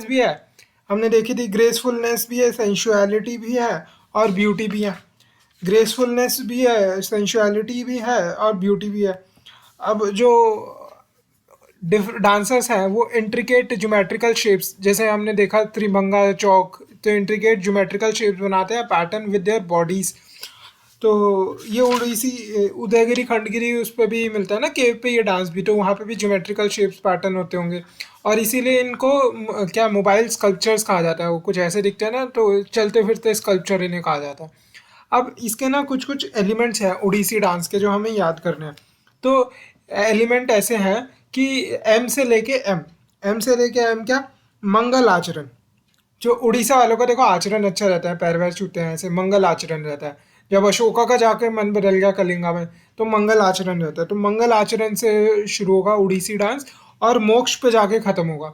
भी है, हमने देखी थी, ग्रेसफुलनेस भी है, सेंशुअलिटी भी है और ब्यूटी भी है। ग्रेसफुलनेस भी है, सेंशुअलिटी भी है और ब्यूटी भी है। अब जो डांसर्स हैं वो इंट्रिकेट ज्योमेट्रिकल शेप्स, जैसे हमने देखा त्रिभंगा चौक, तो इंट्रिकेट ज्योमेट्रिकल शेप्स बनाते हैं पैटर्न विद देयर बॉडीज़। तो ये उड़ीसी उदयगिरी खंडगिरी उस पर भी मिलता है ना, केव पे ये डांस भी, तो वहाँ पे भी ज्योमेट्रिकल शेप्स पैटर्न होते होंगे और इसीलिए इनको क्या मोबाइल स्कल्पचर्स कहा जाता है। वो कुछ ऐसे दिखते हैं ना तो चलते फिरते स्कल्पचर इन्हें कहा जाता है। अब इसके ना कुछ कुछ एलिमेंट्स हैं उड़ीसी डांस के जो हमें याद करने हैं। तो एलिमेंट ऐसे हैं कि एम से लेके एम क्या, मंगल आचरण, जो उड़ीसा वालों का देखो आचरण अच्छा रहता है, पैर वैर छूते हैं, ऐसे मंगल आचरण रहता है। जब अशोका का जाके मन बदल गया कलिंगा में, तो मंगल आचरण रहता है, तो मंगल आचरण से शुरू होगा उड़ीसी डांस और मोक्ष पे जाके खत्म होगा।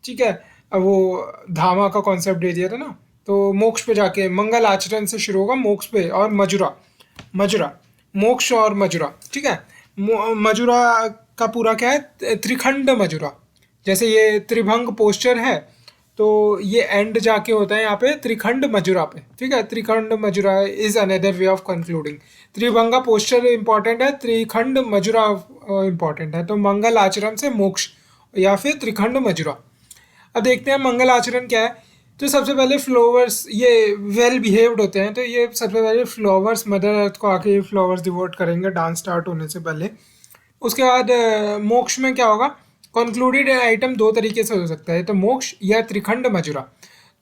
ठीक है। अब वो धामा का कॉन्सेप्ट दे दिया था ना, तो मोक्ष पे जाके मंगल आचरण से शुरू होगा, मोक्ष पे और मजुरा, मजुरा, मोक्ष और मजुरा। ठीक है। मजुरा का पूरा क्या है, त्रिखंड मजुरा। जैसे ये त्रिभंग पोस्चर है, तो ये एंड जाके होता है यहाँ पे त्रिखंड मजुरा पे। ठीक है। Trikhanda Majura is another way of concluding. Tribhanga posture important है, त्रिखंड मजुरा इंपॉर्टेंट है। तो मंगल आचरण से मोक्ष या फिर त्रिखंड मजुरा। अब देखते हैं मंगल आचरण क्या है। तो सबसे पहले फ्लावर्स ये वेल बिहेव्ड होते हैं, तो ये सबसे पहले फ्लावर्स मदर अर्थ को आके फ्लावर्स डिवोट करेंगे डांस स्टार्ट होने से पहले। उसके बाद मोक्ष में क्या होगा, कंक्लूडेड आइटम दो तरीके से हो सकता है, तो मोक्ष या त्रिखंड मजुरा।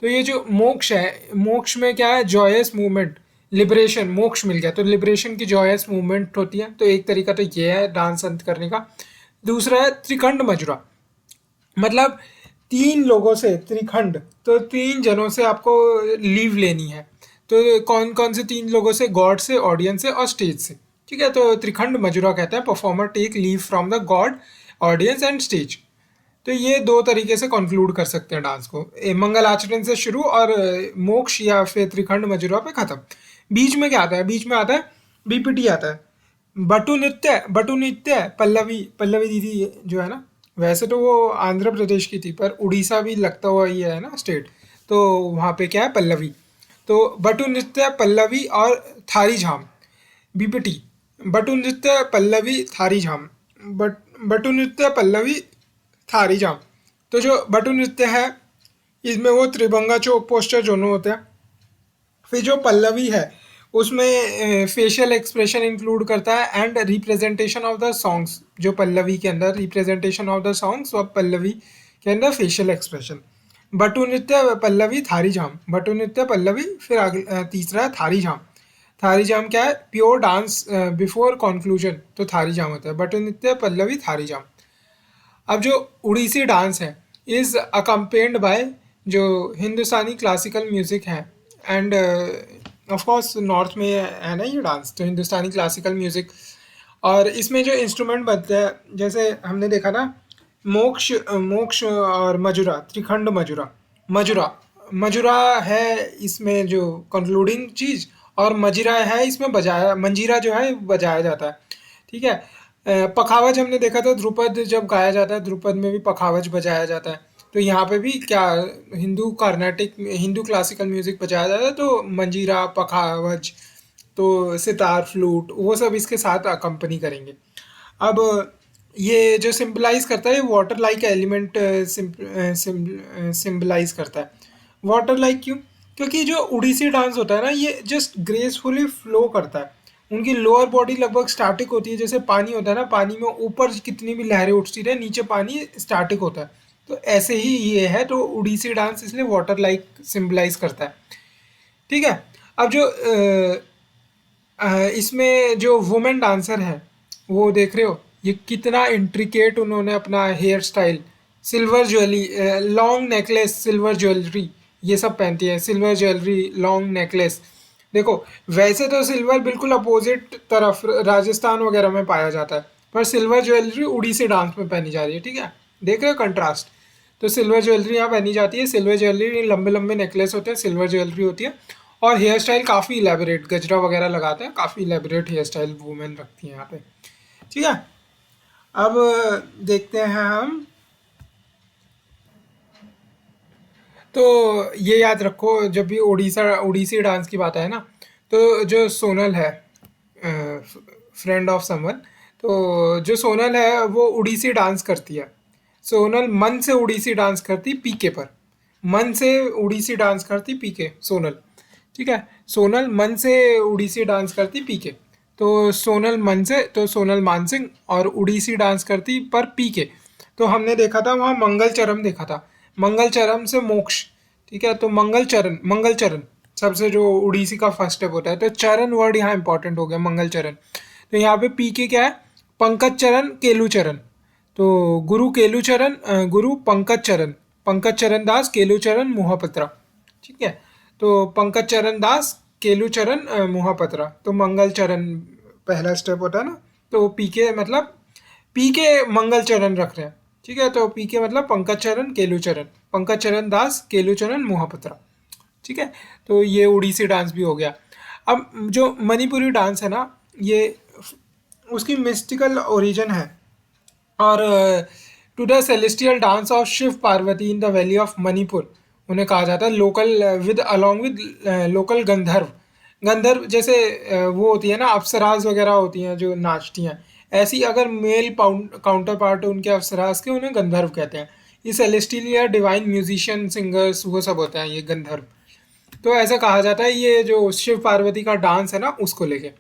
तो ये जो मोक्ष है, मोक्ष में क्या है, जॉयस मूवमेंट, लिबरेशन, मोक्ष मिल गया तो लिबरेशन की जॉयस मूवमेंट होती है। तो एक तरीका तो ये है डांस अंत करने का। दूसरा है त्रिखंड मजुरा, मतलब तीन लोगों से, त्रिखंड तो तीन जनों से आपको लीव लेनी है। तो कौन कौन से तीन लोगों से, गॉड से, ऑडियंस से और स्टेज से। ठीक है। तो त्रिखंड मजुरा कहता है performer take leave from the god, audience and stage. तो ये दो तरीके से कंक्लूड कर सकते हैं डांस को, मंगल आचरण से शुरू और मोक्ष या फिर त्रिखंड मजुरा पे खत्म। बीच में क्या आता है, बीच में आता है बीपीटी आता है, बटु नृत्य। बटु नृत्य पल्लवी, पल्लवी दीदी जो है ना, वैसे तो वो आंध्र प्रदेश की थी, पर उड़ीसा भी लगता हुआ ये है ना स्टेट, तो वहाँ पे क्या है, पल्लवी। तो बटु नृत्य, पल्लवी और थारी झाम, बीपीटी। बटु नृत्य, पल्लवी, थारी झाम, बटु नृत्य, पल्लवी, थारी झाम। तो जो बटु नृत्य है, इसमें वो त्रिभंगा चौक पोस्टर दोनों होते हैं। फिर जो पल्लवी है, उसमें फेशियल एक्सप्रेशन इंक्लूड करता है and representation of the songs. जो पल्लवी के अंदर रिप्रेजेंटेशन ऑफ द सॉन्ग्स और पल्लवी के अंदर फेशियल एक्सप्रेशन। बटु नृत्य, पल्लवी, थारी झाम, बटु नृत्य, पल्लवी, फिर तीसरा है थारी झाम। थारी झाम क्या है, प्योर डांस बिफोर कंक्लूजन, तो थारी झाम होता है। बटु नृत्य, पल्लवी, थारी झाम। अब जो उड़ीसी डांस है इज अकम्पेन्ड बाय जो हिंदुस्तानी क्लासिकल म्यूजिक है एंड ऑफ कोर्स नॉर्थ में है ना ये डांस, तो हिंदुस्तानी क्लासिकल म्यूजिक। और इसमें जो इंस्ट्रूमेंट बनते हैं, जैसे हमने देखा ना, मोक्ष, मोक्ष और मजुरा, त्रिखंड मजुरा, मजुरा, मजुरा है इसमें जो कंक्लूडिंग चीज, और मजिरा है इसमें बजाया, मंजीरा जो है बजाया जाता है। ठीक है। पखावज हमने देखा था, ध्रुपद जब गाया जाता है, ध्रुपद में भी पखावज बजाया जाता है। तो यहाँ पे भी क्या, हिंदू कार्नेटिक, हिंदू क्लासिकल म्यूजिक बजाया जाता है, तो मंजीरा, पखावज, तो सितार, फ्लूट, वो सब इसके साथ अकम्पनी करेंगे। अब ये जो सिंबलाइज करता है, वाटर लाइक एलिमेंट सिंबलाइज करता है। वाटर लाइक क्यों, क्योंकि जो उड़ीसी डांस होता है ना, ये जस्ट ग्रेसफुली फ्लो करता है। उनकी लोअर बॉडी लगभग स्टैटिक होती है, जैसे पानी होता है ना, पानी में ऊपर कितनी भी लहरें उठती रहे, नीचे पानी स्टैटिक होता है। तो ऐसे ही ये है, तो उड़ीसी डांस इसलिए वाटर लाइक सिंबलाइज करता है। ठीक है। अब जो इसमें जो वुमेन डांसर है, वो देख रहे हो, ये कितना इंट्रिकेट उन्होंने अपना hair style, silver jewellery, long necklace, silver jewellery, ये सब पहनती है, सिल्वर ज्वेलरी, लॉन्ग नेकलेस। देखो, वैसे तो सिल्वर बिल्कुल अपोजिट तरफ राजस्थान वगैरह में पाया जाता है, पर सिल्वर ज्वेलरी उड़ीसी डांस में पहनी जा रही है। ठीक है। देख रहे हो कंट्रास्ट। तो सिल्वर ज्वेलरी यहाँ पहनी जाती है, सिल्वर ज्वेलरी, लंबे लंबे नेकलेस होते हैं, सिल्वर ज्वेलरी होती है। और हेयर स्टाइल काफ़ी इलेबोरेट, गजरा वगैरह लगाते हैं, काफ़ी इलेबोरेट हेयर स्टाइल वुमेन रखती हैं यहाँ पे। ठीक है। अब देखते हैं हम, तो ये याद रखो जब भी उड़ीसी डांस की बात है ना, तो जो सोनल है, फ्रेंड ऑफ समवन, तो जो सोनल है वो उड़ीसी डांस करती है। सोनल मन से उड़ीसी डांस करती पीके पर, मन से उड़ीसी डांस करती पीके, सोनल। ठीक है। सोनल मन से उड़ीसी डांस करती पीके। तो सोनल मन से, तो सोनल मानसिंह, और उड़ीसी डांस करती पर पीके। तो हमने देखा था वहाँ मंगल चरम देखा था, मंगल चरम से मोक्ष। ठीक है। तो मंगल चरण, मंगल चरण सबसे जो उड़ीसी का फर्स्ट स्टेप होता है, तो चरण वर्ड यहाँ इंपॉर्टेंट हो गया, मंगल चरण। तो यहाँ पे पीके क्या है, पंकज चरण, केलू चरण। तो गुरु केलू चरण, गुरु पंकज चरण, पंकज चरण दास, केलू चरण मोहपत्रा। ठीक है। तो पंकज चरण दास, केलू चरण मोहापत्रा, तो मंगल चरण पहला स्टेप होता है ना, तो पीके मतलब पीके मंगल चरण रख रहे हैं। ठीक है, तो पीके मतलब पंकज चरण केलू चरण, पंकज चरण दास केलू चरण मोहापत्रा। ठीक है, तो ये उड़ीसी डांस भी हो गया। अब जो मणिपुरी डांस है ना, ये उसकी मिस्टिकल ओरिजिन है, और to the celestial dance of Shiva Parvati in the valley of Manipur उन्हें कहा जाता है local with along with local गंधर्व। गंधर्व जैसे वो होती है ना अप्सराज वगैरह होती हैं जो नाचती हैं, ऐसी अगर मेल काउंटर पार्ट उनके अप्सराज के उन्हें गंधर्व कहते हैं। ये सेलेस्टियल या डिवाइन म्यूजिशियन सिंगर्स वो सब होते हैं ये गंधर्व। तो ऐसा कहा जाता है ये जो शिव पार्वती का डांस है ना उसको लेके।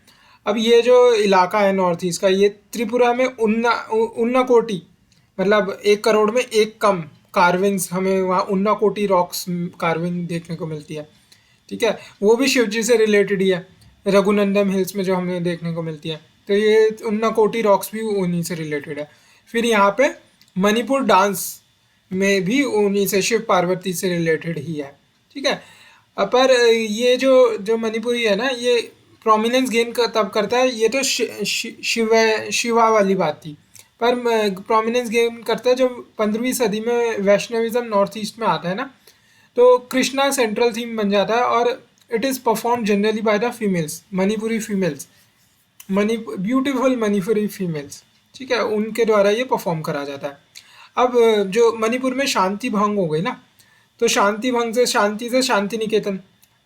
अब ये जो इलाका है नॉर्थ ईस्ट का, ये त्रिपुरा में उन्ना कोटी मतलब 1 करोड़ में एक कम कार्विंग्स हमें वहाँ उन्ना कोटी रॉक्स कार्विंग देखने को मिलती है। ठीक है, वो भी शिव जी से रिलेटेड ही है, रघुनंदन हिल्स में जो हमें देखने को मिलती है, तो ये उन्ना कोटी रॉक्स भी उन्हीं से रिलेटेड है। फिर यहाँ पे मणिपुर डांस में भी उन्हीं से शिव पार्वती से रिलेटेड ही है। ठीक है, पर ये जो जो मणिपुरी है ना, ये प्रोमिनेंस गेन तब करता है, ये तो शिवा वाली बात थी, पर प्रोमिनेंस गेन करता है जब 15वीं सदी में वैष्णविज्म नॉर्थ ईस्ट में आता है ना, तो कृष्णा सेंट्रल थीम बन जाता है, और it is perform generally by the females, Manipuri females, beautiful Manipuri females. ठीक है, उनके द्वारा ये परफॉर्म करा जाता है। अब जो मणिपुर में शांति भंग हो गई ना, तो शांति भंग से शांति निकेतन,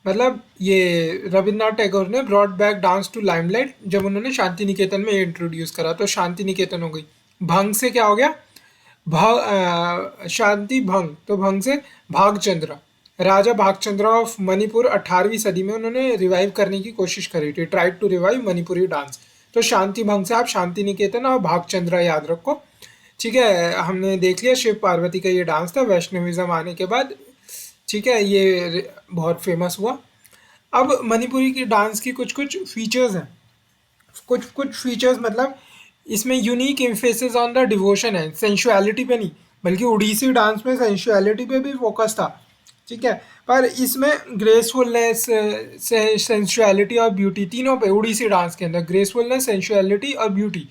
मतलब ये रविन्द्रनाथ टैगोर ने brought back dance to limelight जब उन्होंने शांति निकेतन में इंट्रोड्यूस करा, तो शांति निकेतन हो गई। भंग से क्या हो गया, शांति भंग, तो भंग से भागचंद्र, राजा भागचंद्र ऑफ मणिपुर 18वीं सदी में उन्होंने रिवाइव करने की कोशिश करी थी, tried to revive Manipuri dance. तो शांति भंग से आप शांति निकेतन और भागचंद्र याद रखो। ठीक है, हमने देख लिया शिव पार्वती का ये डांस था वैष्णविज्म आने के बाद। ठीक है, ये बहुत फेमस हुआ। अब मणिपुरी की डांस की कुछ कुछ फीचर्स हैं, कुछ कुछ फीचर्स मतलब इसमें unique emphasis on the devotion है, सेंशुअलिटी पे नहीं, बल्कि उड़ीसी डांस में सेंशुअलिटी पे भी फोकस था। ठीक है, पर इसमें ग्रेसफुलनेस, सेंशुअलिटी और ब्यूटी, तीनों पे उड़ीसी डांस के अंदर ग्रेसफुलनेस, सेंशुअलिटी और ब्यूटी,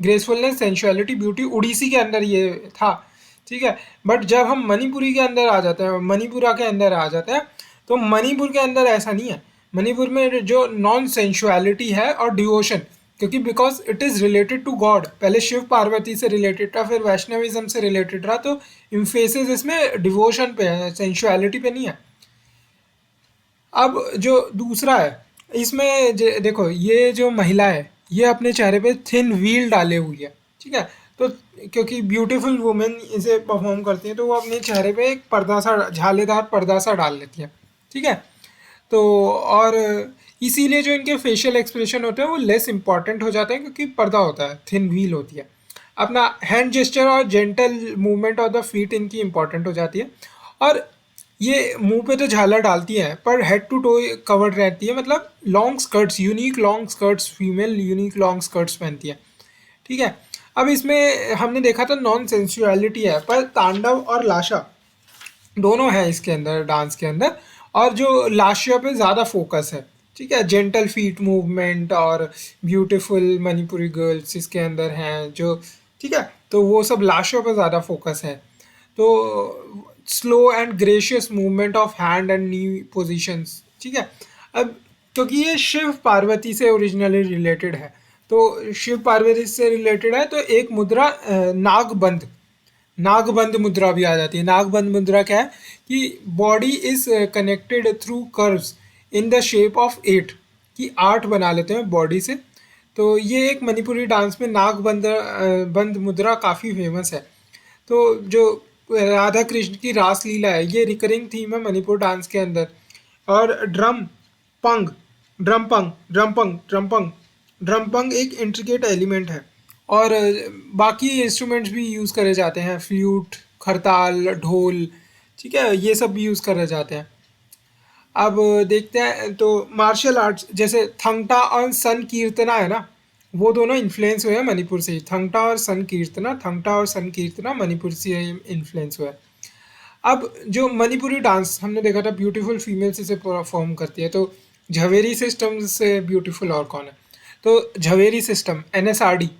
ग्रेसफुलनेस सेंशुअलिटी ब्यूटी उड़ीसी के अंदर ये था। ठीक है, बट जब हम मणिपुरी के अंदर आ जाते हैं, मणिपुरा के अंदर आ जाते हैं, तो मणिपुर के अंदर ऐसा नहीं है। मणिपुर में जो नॉन सेंशुअलिटी है और डिवोशन, क्योंकि because it is related to God, पहले शिव पार्वती से रिलेटेड था, फिर वैष्णविज्म से रिलेटेड रहा, तो इम्फेसिस इसमें डिवोशन पे है, सेंशुअलिटी पे नहीं है। अब जो दूसरा है इसमें देखो, ये जो महिला है ये अपने चेहरे पे थिन व्हील डाले हुई है। ठीक है, तो क्योंकि ब्यूटीफुल वुमेन इसे परफॉर्म करती हैं, तो वो अपने चेहरे पे एक पर्दा सा, झालेदार पर्दा सा डाल लेती है। ठीक है, तो और इसीलिए जो इनके फेशियल एक्सप्रेशन होते हैं वो लेस इंपॉर्टेंट हो जाते हैं, क्योंकि पर्दा होता है, थिन व्हील होती है। अपना हैंड जेस्चर और gentle movement of the feet इनकी इंपॉर्टेंट हो जाती है। और ये मुंह पे तो झालर डालती है, पर हेड टू टो कवर्ड रहती है, मतलब long skirts, unique long skirts, female unique long skirts पहनती है। ठीक है, अब इसमें हमने देखा था नॉन सेंसुअलिटी है, पर तांडव और लाशा दोनों है इसके अंदर, डांस के अंदर, और जो लाशा पे ज़्यादा फोकस है। ठीक है, जेंटल फीट मूवमेंट और ब्यूटीफुल मणिपुरी गर्ल्स इसके अंदर हैं जो। ठीक है, तो वो सब लाशा पे ज़्यादा फोकस है। तो slow and gracious movement of hand and knee positions. ठीक है, अब क्योंकि ये शिव पार्वती से ओरिजिनली रिलेटेड है, तो शिव पार्वती से रिलेटेड है, तो एक मुद्रा नागबंध, नागबंध मुद्रा भी आ जाती है। नागबंध मुद्रा क्या है कि body is connected through curves in the shape of 8, कि 8 बना लेते हैं बॉडी से। तो ये एक मणिपुरी डांस में नागबंध बंध मुद्रा काफ़ी फेमस है। तो जो राधा कृष्ण की रास लीला है, ये रिकरिंग थीम है मणिपुर डांस के अंदर। और पंग ड्रम पंग एक इंट्रिकेट एलिमेंट है। और बाकी इंस्ट्रूमेंट्स भी यूज़ करे जाते हैं, फ्लूट, खरताल, ढोल। ठीक है, ये सब भी यूज़ करे जाते हैं। अब देखते हैं, तो मार्शल आर्ट्स जैसे थंगटा और सन कीर्तना है ना, वो दोनों इन्फ्लुएंस हुए हैं मणिपुर से ही। थंगटा और सन कीर्तना मणिपुर से इन्फ्लुएंस हुआ है। अब जो मणिपुरी डांस हमने देखा था, ब्यूटीफुल फीमेल्स इसे परफॉर्म करती है, तो झवेरी सिस्टम से ब्यूटीफुल और कौन है? तो झवेरी सिस्टम, एनएसआरडी,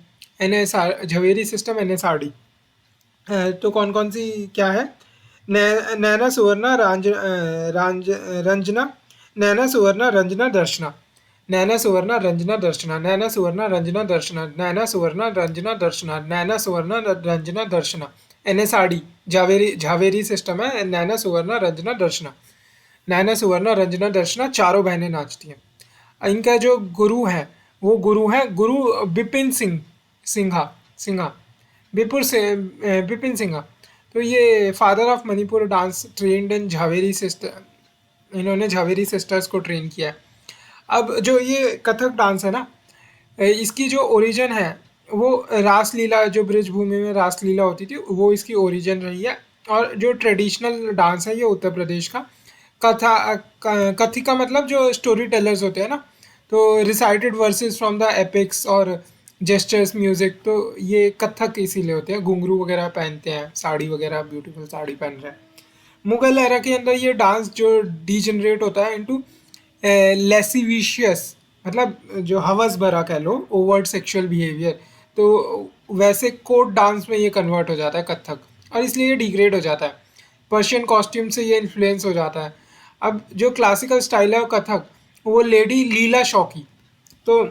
झवेरी सिस्टम एनएसआरडी। तो कौन कौन सी क्या है? नैना सुवर्णा रंजना, नैना सुवर्णा रंजना दर्शना, नैना सुवर्णा रंजना दर्शना, नैना सुवर्णा रंजना दर्शना, नैना सुवर्णा रंजना दर्शना, नैना सुवर्णा रंजना दर्शना। एनएसआरडी झावेरी, झावेरी सिस्टम है, नैना सुवर्णा रंजना दर्शना, नैना सुवर्णा रंजना दर्शना, चारों बहनें नाचती हैं। इनका जो गुरु है, वो गुरु है गुरु बिपिन सिंह, सिंघा, सिंघा, बिपिन सिंघा। तो ये father of Manipur dance, trend in Jhaveri sister, इन्होंने झावेरी सिस्टर्स को ट्रेन किया है। अब जो ये कथक डांस है ना, इसकी जो ओरिजिन है वो रासलीला, जो ब्रजभूमि में रासलीला होती थी, वो इसकी ओरिजिन रही है। और जो ट्रेडिशनल डांस है ये उत्तर प्रदेश का कथिका, मतलब जो स्टोरी टेलर्स होते हैं ना, तो recited verses from the epics और जेस्चर्स म्यूजिक, तो ये कथक इसीलिए होते हैं। घुंघरू वगैरह पहनते हैं, साड़ी वगैरह, ब्यूटीफुल साड़ी पहन रहे हैं। मुगल एरा के अंदर ये डांस जो डीजनरेट होता है इनटू लेसिविशियस, मतलब जो हवस भरा कह लो, ओवर्ट सेक्सुअल बिहेवियर, तो वैसे कोड डांस में ये कन्वर्ट हो जाता है कथक, और इसलिए ये डिग्रेड हो जाता है। पर्शियन कॉस्ट्यूम से ये इन्फ्लुएंस हो जाता है। अब जो क्लासिकल स्टाइल है कथक, वो लेडी लीला शौकी, तो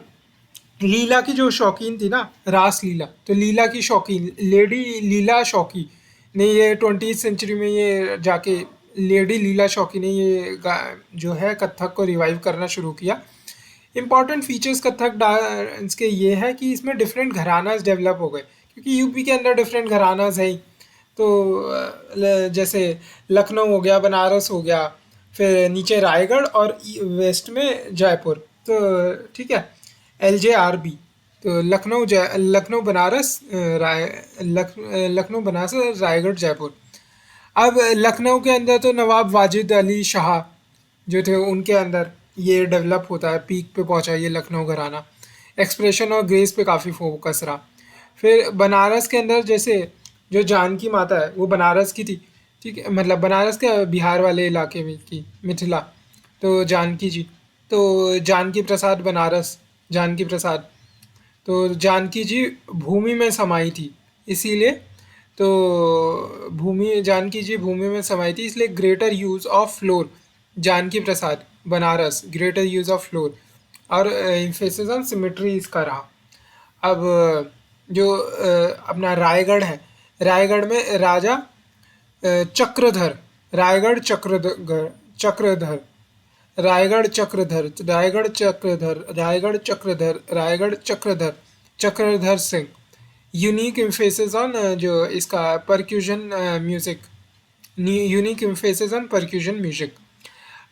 लीला की जो शौकीन थी ना, रास लीला, तो लीला की शौकीन लेडी लीला शौकी ने ये 20वीं सेंचुरी में ये जाके लेडी लीला शौकी ने ये जो है कथक को रिवाइव करना शुरू किया। इम्पॉर्टेंट फीचर्स कथक डांस के ये है कि इसमें डिफरेंट घरानाज डेवलप हो गए, क्योंकि यूपी के अंदर डिफरेंट घरानाज है ही। तो जैसे लखनऊ हो गया, बनारस हो गया, फिर नीचे रायगढ़, और वेस्ट में जयपुर, तो ठीक है, LJRB। तो लखनऊ बनारस, लखनऊ बनारस, रायगढ़, जयपुर। अब लखनऊ के अंदर तो नवाब वाजिद अली शाह जो थे, उनके अंदर ये डेवलप होता है, पीक पे पहुंचा ये लखनऊ घराना। एक्सप्रेशन और ग्रेस पे काफ़ी फोकस रहा। फिर बनारस के अंदर जैसे जो जानकी माता है वो बनारस की थी, ठीक है, मतलब बनारस के बिहार वाले इलाके में की, मिथिला, तो जानकी जी, तो जानकी प्रसाद बनारस, जानकी प्रसाद, तो जानकी जी भूमि में समाई थी, इसीलिए तो जानकी जी भूमि में समाई थी, इसलिए greater use of floor, Janaki Prasad Banaras, greater use of floor, और इम्फेसिस ऑन सिमेट्री इसका रहा। अब जो अपना रायगढ़ है, रायगढ़ में Raja Chakradhar, Raigarh Chakradhar, Chakradhar, Raigarh Chakradhar, Raigarh Chakradhar, Raigarh Chakradhar, Raigarh Chakradhar, Chakradhar Singh. Unique emphasis on जो इसका percussion music, unique emphasis on percussion music.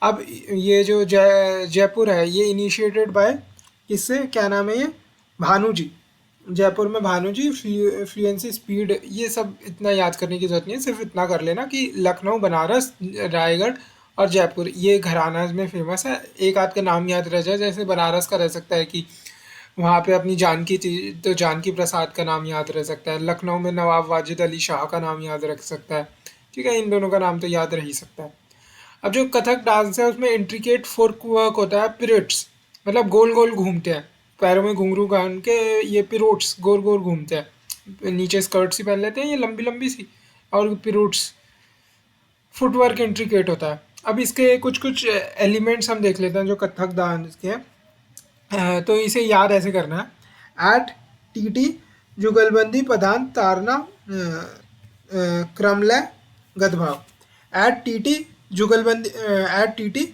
अब ये जो जयपुर है, ये इनिशिएटेड बाय, इससे क्या नाम है ये, भानु जी, जयपुर में भानु जी। फ्लुएंसी, स्पीड, ये सब इतना याद करने की जरूरत नहीं है, सिर्फ इतना कर लेना कि लखनऊ, बनारस, रायगढ़ और जयपुर ये घराना में फेमस है। एक आध का नाम याद रह जाए, जैसे बनारस का रह सकता है कि वहाँ पे अपनी जानकी थी, तो जानकी प्रसाद का नाम याद रह सकता है। लखनऊ में नवाब वाजिद अली शाह का नाम याद रख सकता है, ठीक है, इन दोनों का नाम तो याद रह ही सकता है। अब जो कथक डांस है उसमें इंट्रिकेट फोर्क वर्क होता है, पिरोट्स, मतलब गोल गोल घूमते हैं, पैरों में घुंघरू गान के ये पिरोट्स गोल गोल घूमते हैं, नीचे स्कर्ट सी पहन लेते हैं ये लंबी लंबी सी, और पिरोट्स, फुटवर्क इंट्रिकेट होता है। अब इसके कुछ कुछ एलिमेंट्स हम देख लेते हैं जो कथक डांस के हैं। तो इसे याद ऐसे करना है, एट TT जुगलबंदी पदान तारना क्रमलय गदभाव, एट TT जुगलबंदी, एट TT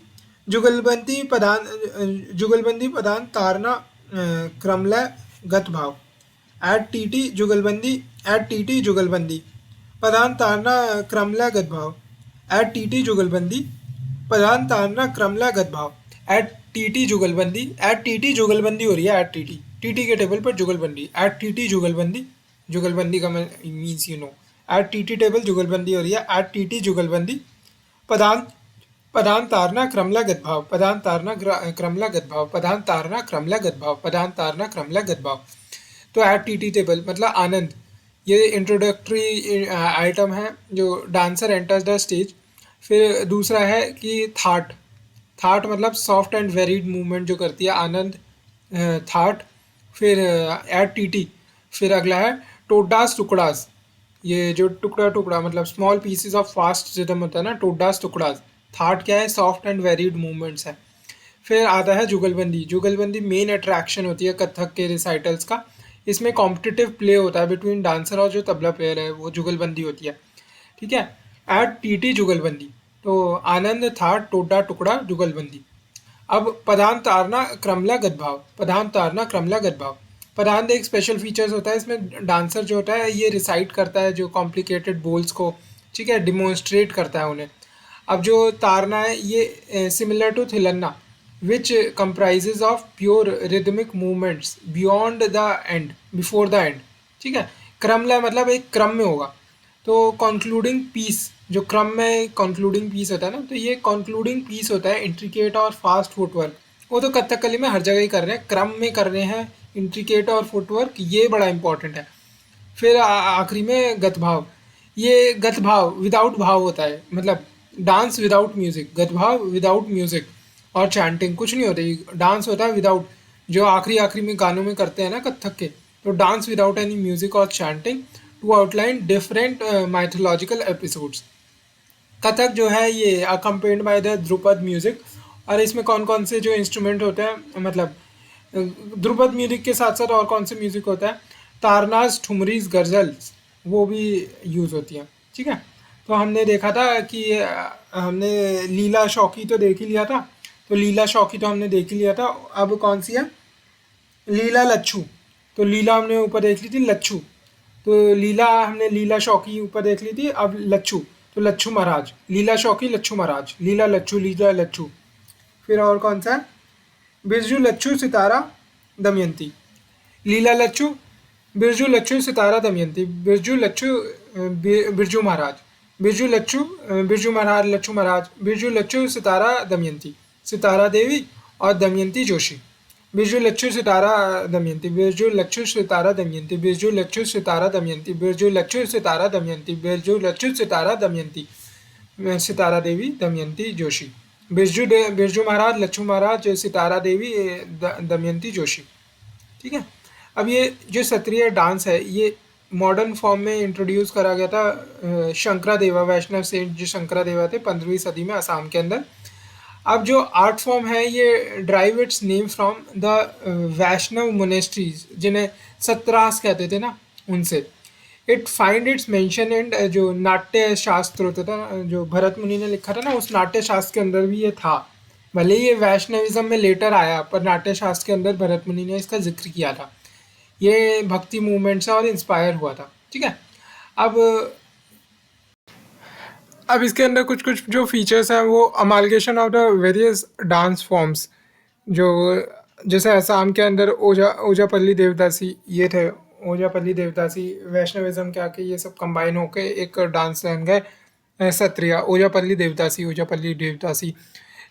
जुगलबंदी पदान तारना क्रमलय गतभाव, एट TT जुगलबंदी पदान तारना क्रमलय गतभाव, एट TT जुगलबंदी पदान तारना क्रमलय गतभाव, एट TT जुगलबंदी, एट TT जुगलबंदी हो रही है, एट TT के टेबल पर जुगलबंदी, एट TT जुगलबंदी, जुगलबंदी का मीन्स यू नो, एट TT टेबल जुगलबंदी हो रही है, एट TT जुगलबंदी पदान तारना क्रमला गदभाव, पदान तारना क्रमला गदभाव, पदान तारना क्रमला गदभाव, पदान तारना क्रमला गदभाव। तो एट TT टेबल मतलब आनंद, ये इंट्रोडक्टरी आइटम है जो डांसर एंटर्स द स्टेज। फिर दूसरा है कि थाट। थाट मतलब सॉफ्ट एंड वेरीड मूवमेंट जो करती है आनंद, थाट। फिर एट टीटी। फिर अगला है टोडास टुकड़ास। ये जो टुकड़ा टुकड़ा मतलब small pieces of fast rhythm होता है ना, टोडास टुकड़ास। थाट क्या है, सॉफ्ट एंड वेरीड मूवमेंट्स है। फिर आता है जुगलबंदी। जुगलबंदी मेन अट्रैक्शन होती है कथक के रिसाइटल्स का। इसमें कॉम्पिटिटिव प्ले होता है बिटवीन डांसर और जो तबला प्लेयर है, वो जुगलबंदी होती है। ठीक है। एट टीटी जुगलबंदी। तो आनंद थाट टोडा टुकड़ा जुगलबंदी। अब पदान तारना क्रमला गदभाव। पदान तारना क्रमला गदभाव। पदान एक स्पेशल फीचर्स होता है इसमें। डांसर जो होता है ये रिसाइट करता है जो कॉम्प्लिकेटेड बोल्स को, ठीक है, डिमोन्स्ट्रेट करता है उन्हें। अब जो तारना है ये similar to Thillana which comprises of pure rhythmic movements beyond the end, before the end. ठीक है। क्रमला मतलब एक क्रम में होगा। तो कंक्लूडिंग पीस, जो क्रम में कंक्लूडिंग पीस होता है ना, तो ये कंक्लूडिंग पीस होता है इंट्रिकेट और फास्ट फुटवर्क। वो तो कथकली में हर जगह ही कर रहे हैं, क्रम में कर रहे हैं, इंट्रिकेट और फुटवर्क ये बड़ा इंपॉर्टेंट है। फिर आखिरी में गतभाव। ये गतभाव विदाउट भाव होता है, मतलब dance without music. Gatbhav without music और चैंटिंग कुछ नहीं होती, डांस होता है विदाउट, जो आखिरी आखिरी में गानों में करते हैं ना कथक के। तो डांस विदाउट एनी म्यूजिक और chanting to outline different mythological episodes. Kathak जो है ये accompanied by the Dhrupad music. और इसमें कौन कौन से जो इंस्ट्रूमेंट होते हैं, मतलब ध्रुपद म्यूजिक के साथ साथ और कौन से म्यूजिक होता है, तारनाज, ठुमरीज, गजल्स, वो भी यूज़ होती हैं। ठीक है। तो हमने देखा था कि हमने लीला शौकी तो देख ही लिया था। तो लीला शौकी तो हमने देख ही लिया था। अब कौन सी है, लीला लच्छू। तो लीला हमने ऊपर देख ली थी, लच्छू। तो लीला हमने लीला शौकी ऊपर देख ली थी, अब लच्छू। तो लच्छू महाराज, लीला शौकी, लच्छू महाराज, लीला लच्छू, लीला लच्छू। फिर और कौन सा है, बिरजू लच्छू सितारा दमयंती। लीला लच्छू, बिरजू लच्छू सितारा दमयंती, बिरजू लच्छू बिरजू महाराज, बिरजू लच्छू बिरजू महाराज, लच्छू महाराज, बिरजू लच्छू सितारा दमयंती, सितारा देवी और दमयंती जोशी। बिरजू लच्छू सितारा दमयंती, बिरजू लच्छू सितारा दमयंती, बिरजू लच्छू सितारा दमयंती, बिरजू लच्छू सितारा दमयंती, बिरजू लच्छू सितारा दमयंती, सितारा देवी, दमयंती जोशी। बिरजू महाराज, लच्छू महाराज, सितारा देवी, दमयंती जोशी। ठीक है। अब ये जो क्षत्रिय डांस है ये मॉडर्न फॉर्म में इंट्रोड्यूस करा गया था शंकरादेवा, वैष्णव सेंट जो शंकरादेवा थे 15वीं सदी में असम के अंदर। अब जो आर्ट फॉर्म है ये derive its name from the Vaishnav monasteries, जिन्हें सत्रास कहते थे ना, उनसे। It find its mention in जो नाट्य शास्त्र होता था, जो भरत मुनि ने लिखा था ना, उस नाट्य शास्त्र के अंदर भी ये था। भले ही ये वैष्णविज्म में लेटर आया, पर नाट्य शास्त्र के अंदर भरत मुनि ने इसका जिक्र किया था। ये भक्ति मूवमेंट से और इंस्पायर हुआ था। ठीक है। अब अब इसके अंदर कुछ कुछ जो फीचर्स हैं वो amalgamation of the various dance forms, जो जैसे असम के अंदर ओजापल्ली देवदासी ये थे। ओजापल्ली देवदासी वैष्णविज्म के आके ये सब कंबाइन होके एक डांस बन गए सत्रिया, ओजापल्ली देवदासी, ओजापल्ली देवदासी।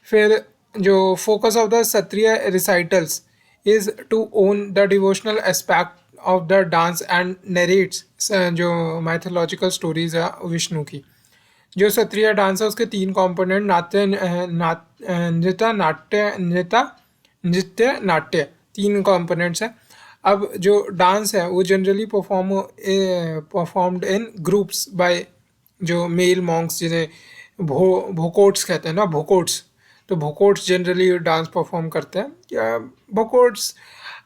फिर जो focus of the Sattriya recitals is to own the devotional aspect of the dance and narrates जो माइथोलॉजिकल स्टोरीज है विष्णु की। जो सत्रिया डांस है उसके 3 कंपोनेंट, नाट्य, नृत्य, नाट्य, नृत्य नाट्य, 3 कंपोनेंट्स हैं। अब जो डांस है वो generally performed in groups bye जो मेल मॉन्क्स, जिन्हें भोकोट्स कहते हैं ना, भोकोट्स। तो भोकोट्स जनरली डांस परफॉर्म करते हैं या भोकोट्स।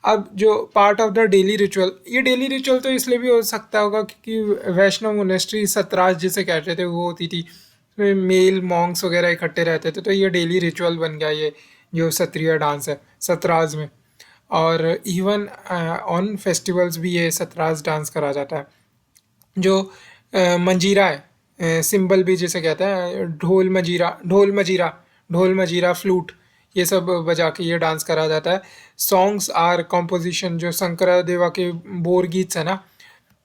अब जो part of the daily ritual, ये डेली रिचुअल तो इसलिए भी हो सकता होगा क्योंकि वैष्णव मोनेस्ट्री सतराज जिसे कहते थे वो होती थी, उसमें मेल मॉन्क्स वगैरह इकट्ठे रहते थे, तो ये डेली रिचुअल बन गया ये जो सत्रिया डांस है सतराज में। और इवन ऑन फेस्टिवल्स भी ये सतराज डांस करा जाता है। जो मंजीरा है, सिंबल भी जिसे कहते हैं, ढोल मजीरा, ढोल मजीरा, फ्लूट, ये सब बजा के ये डांस करा जाता है। सॉन्ग्स आर कॉम्पोजिशन, जो शंकरदेवा के बोरगीत्स है ना,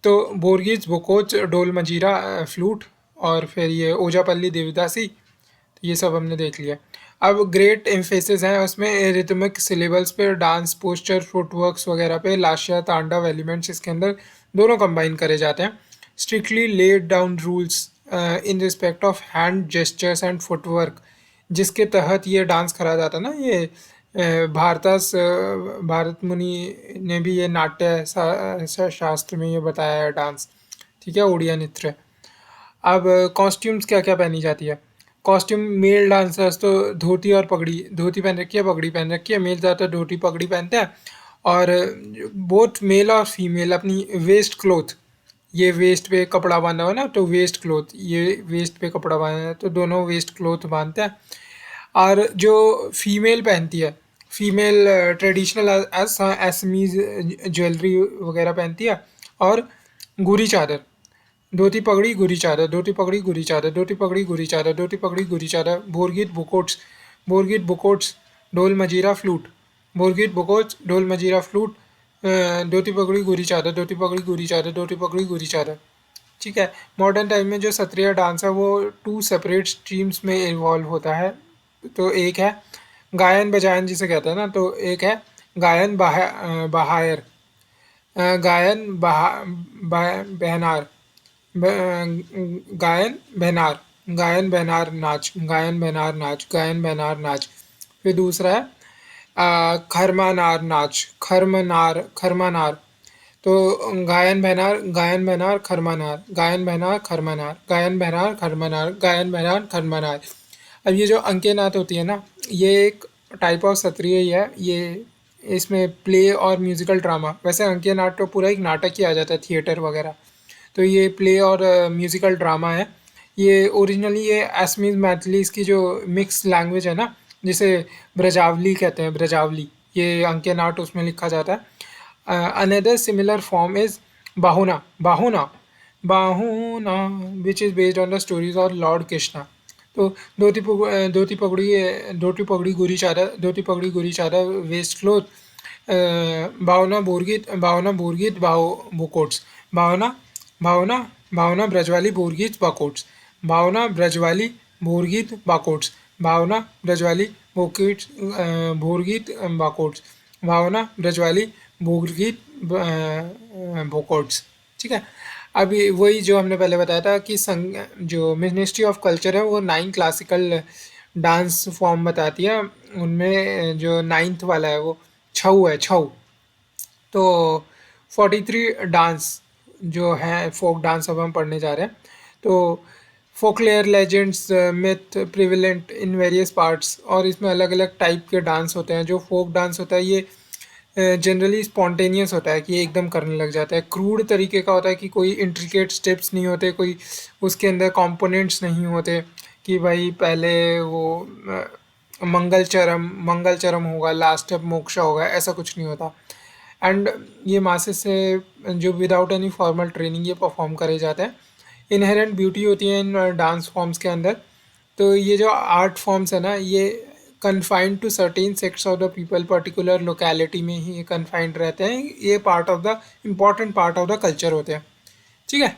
तो बोरगीत्स, भोकोच, ढोल मजीरा, फ्लूट, और फिर ये ओजापल्ली देवदासी, तो ये सब हमने देख लिया। अब ग्रेट एम्फेसिस हैं उसमें रिथमिक सिलेबल्स पे, डांस पोस्चर, फुटवर्क्स वगैरह पे, लाशिया तांडव एलिमेंट्स इसके अंदर दोनों कंबाइन करे जाते हैं। Strictly laid down rules in respect of hand gestures and footwork, जिसके तहत ये डांस करा जाता है ना, ये भारत मुनि ने भी ये नाट्य शास्त्र में ये बताया है डांस। ठीक है, उड़िया नृत्य। अब कॉस्ट्यूम्स क्या क्या पहनी जाती है। कॉस्ट्यूम मेल डांसर्स तो धोती और पगड़ी, धोती पहन रखी है, पगड़ी पहन रखी है। मेल ज़्यादातर धोती पगड़ी पहनते हैं। और बोथ मेल और फीमेल अपनी वेस्ट क्लोथ, ये वेस्ट पे कपड़ा बांधा हुआ ना, तो वेस्ट क्लोथ, ये वेस्ट पे कपड़ा बांधा है तो दोनों वेस्ट क्लोथ बांधते हैं। और जो फीमेल पहनती है, फीमेल ट्रेडिशनल असमीज ज्वेलरी वगैरह पहनती है। और गुरी चादर, धोती पगड़ी गुरी चादर, धोती पगड़ी गुरी चादर, धोती पगड़ी गुरी चादर, धोती पगड़ी गुरी चादर। बोरगीत बुकोट्स, बोरगीत बुकोट्स, ढोल मजीरा फ्लूट, बोरगीत बुकोट्स, ढोल मजीरा फ्लूट। धोती पगड़ी गुरी चादर, धोती पगड़ी गुरी चादर, धोती पगड़ी गुरी चादर। ठीक है। मॉडर्न टाइम में जो सत्रिया डांस है वो 2 सेपरेट स्ट्रीम्स में इन्वॉल्व होता है। तो एक है गायन बजायन जिसे कहते हैं ना, तो एक है गायन बहायर, गायन बहनार, गायन बहनार, गायन बहनार नाच, गायन बहनार नाच, गायन बहनार नाच। फिर दूसरा है खरमानार नाच, खरमानार। तो गायन बहनार, गायन बहनार, खरमानार, गायन बहनार, खरमानार, गायन बहनार, खरमानार, गायन बहनार, खरमानार। अब ये जो अंके नाद होती है ना, ये एक टाइप ऑफ सत्रिय ही है। ये इसमें प्ले और म्यूजिकल ड्रामा, वैसे अंकीय नाट तो पूरा एक नाटक ही आ जाता है, थिएटर वगैरह। तो ये प्ले और म्यूजिकल ड्रामा है। ये ओरिजिनली ये असमीज मैथिलीज की जो मिक्स लैंग्वेज है ना, जिसे ब्रजावली कहते हैं, ब्रजावली, ये अंकीय नाट उसमें लिखा जाता है। Another similar form is Bahuna, Bahuna, Bahuna, which is based on the stories of Lord Krishna. तो धोती पगड़ी गुरी चादर, धोती पगड़ी गुरी चादर, वेस्ट क्लोथ, भावना बोरगीत बुकोट्स, भावना भावना भावना ब्रजवाली बोरगीत बाकोट्स, भावना ब्रजवाली बोरगीत बाकोट्स, भावना ब्रजवाली बोरगीत बोरगीत बाकोट्स, भावना ब्रजवाली बोरगीत बोकोट्स। ठीक है। अभी वही जो हमने पहले बताया था कि जो मिनिस्ट्री ऑफ कल्चर है वो 9 क्लासिकल डांस फॉर्म बताती है। उनमें जो 9th वाला है वो छऊ है, छऊ। तो 43 डांस जो है फोक डांस अब हम पढ़ने जा रहे हैं। तो folklore legends myth prevalent in various parts, और इसमें अलग अलग टाइप के डांस होते हैं। जो फोक डांस होता है ये जनरली स्पॉन्टेनियस होता है कि एकदम करने लग जाता है। क्रूड तरीके का होता है कि कोई इंट्रिकेट स्टेप्स नहीं होते, कोई उसके अंदर कंपोनेंट्स नहीं होते कि भाई पहले वो मंगल चरम होगा, लास्ट स्टेप मोक्षा होगा, ऐसा कुछ नहीं होता। एंड ये मासेस से जो विदाउट एनी फॉर्मल ट्रेनिंग ये परफॉर्म करे जाते हैं। इनहेरेंट ब्यूटी होती है इन डांस फॉर्म्स के अंदर। तो ये जो आर्ट फॉर्म्स है ना, ये confined to certain sects of the people, particular locality में ही ये कन्फाइंड रहते हैं। ये part of the important part of the culture होते हैं। ठीक है।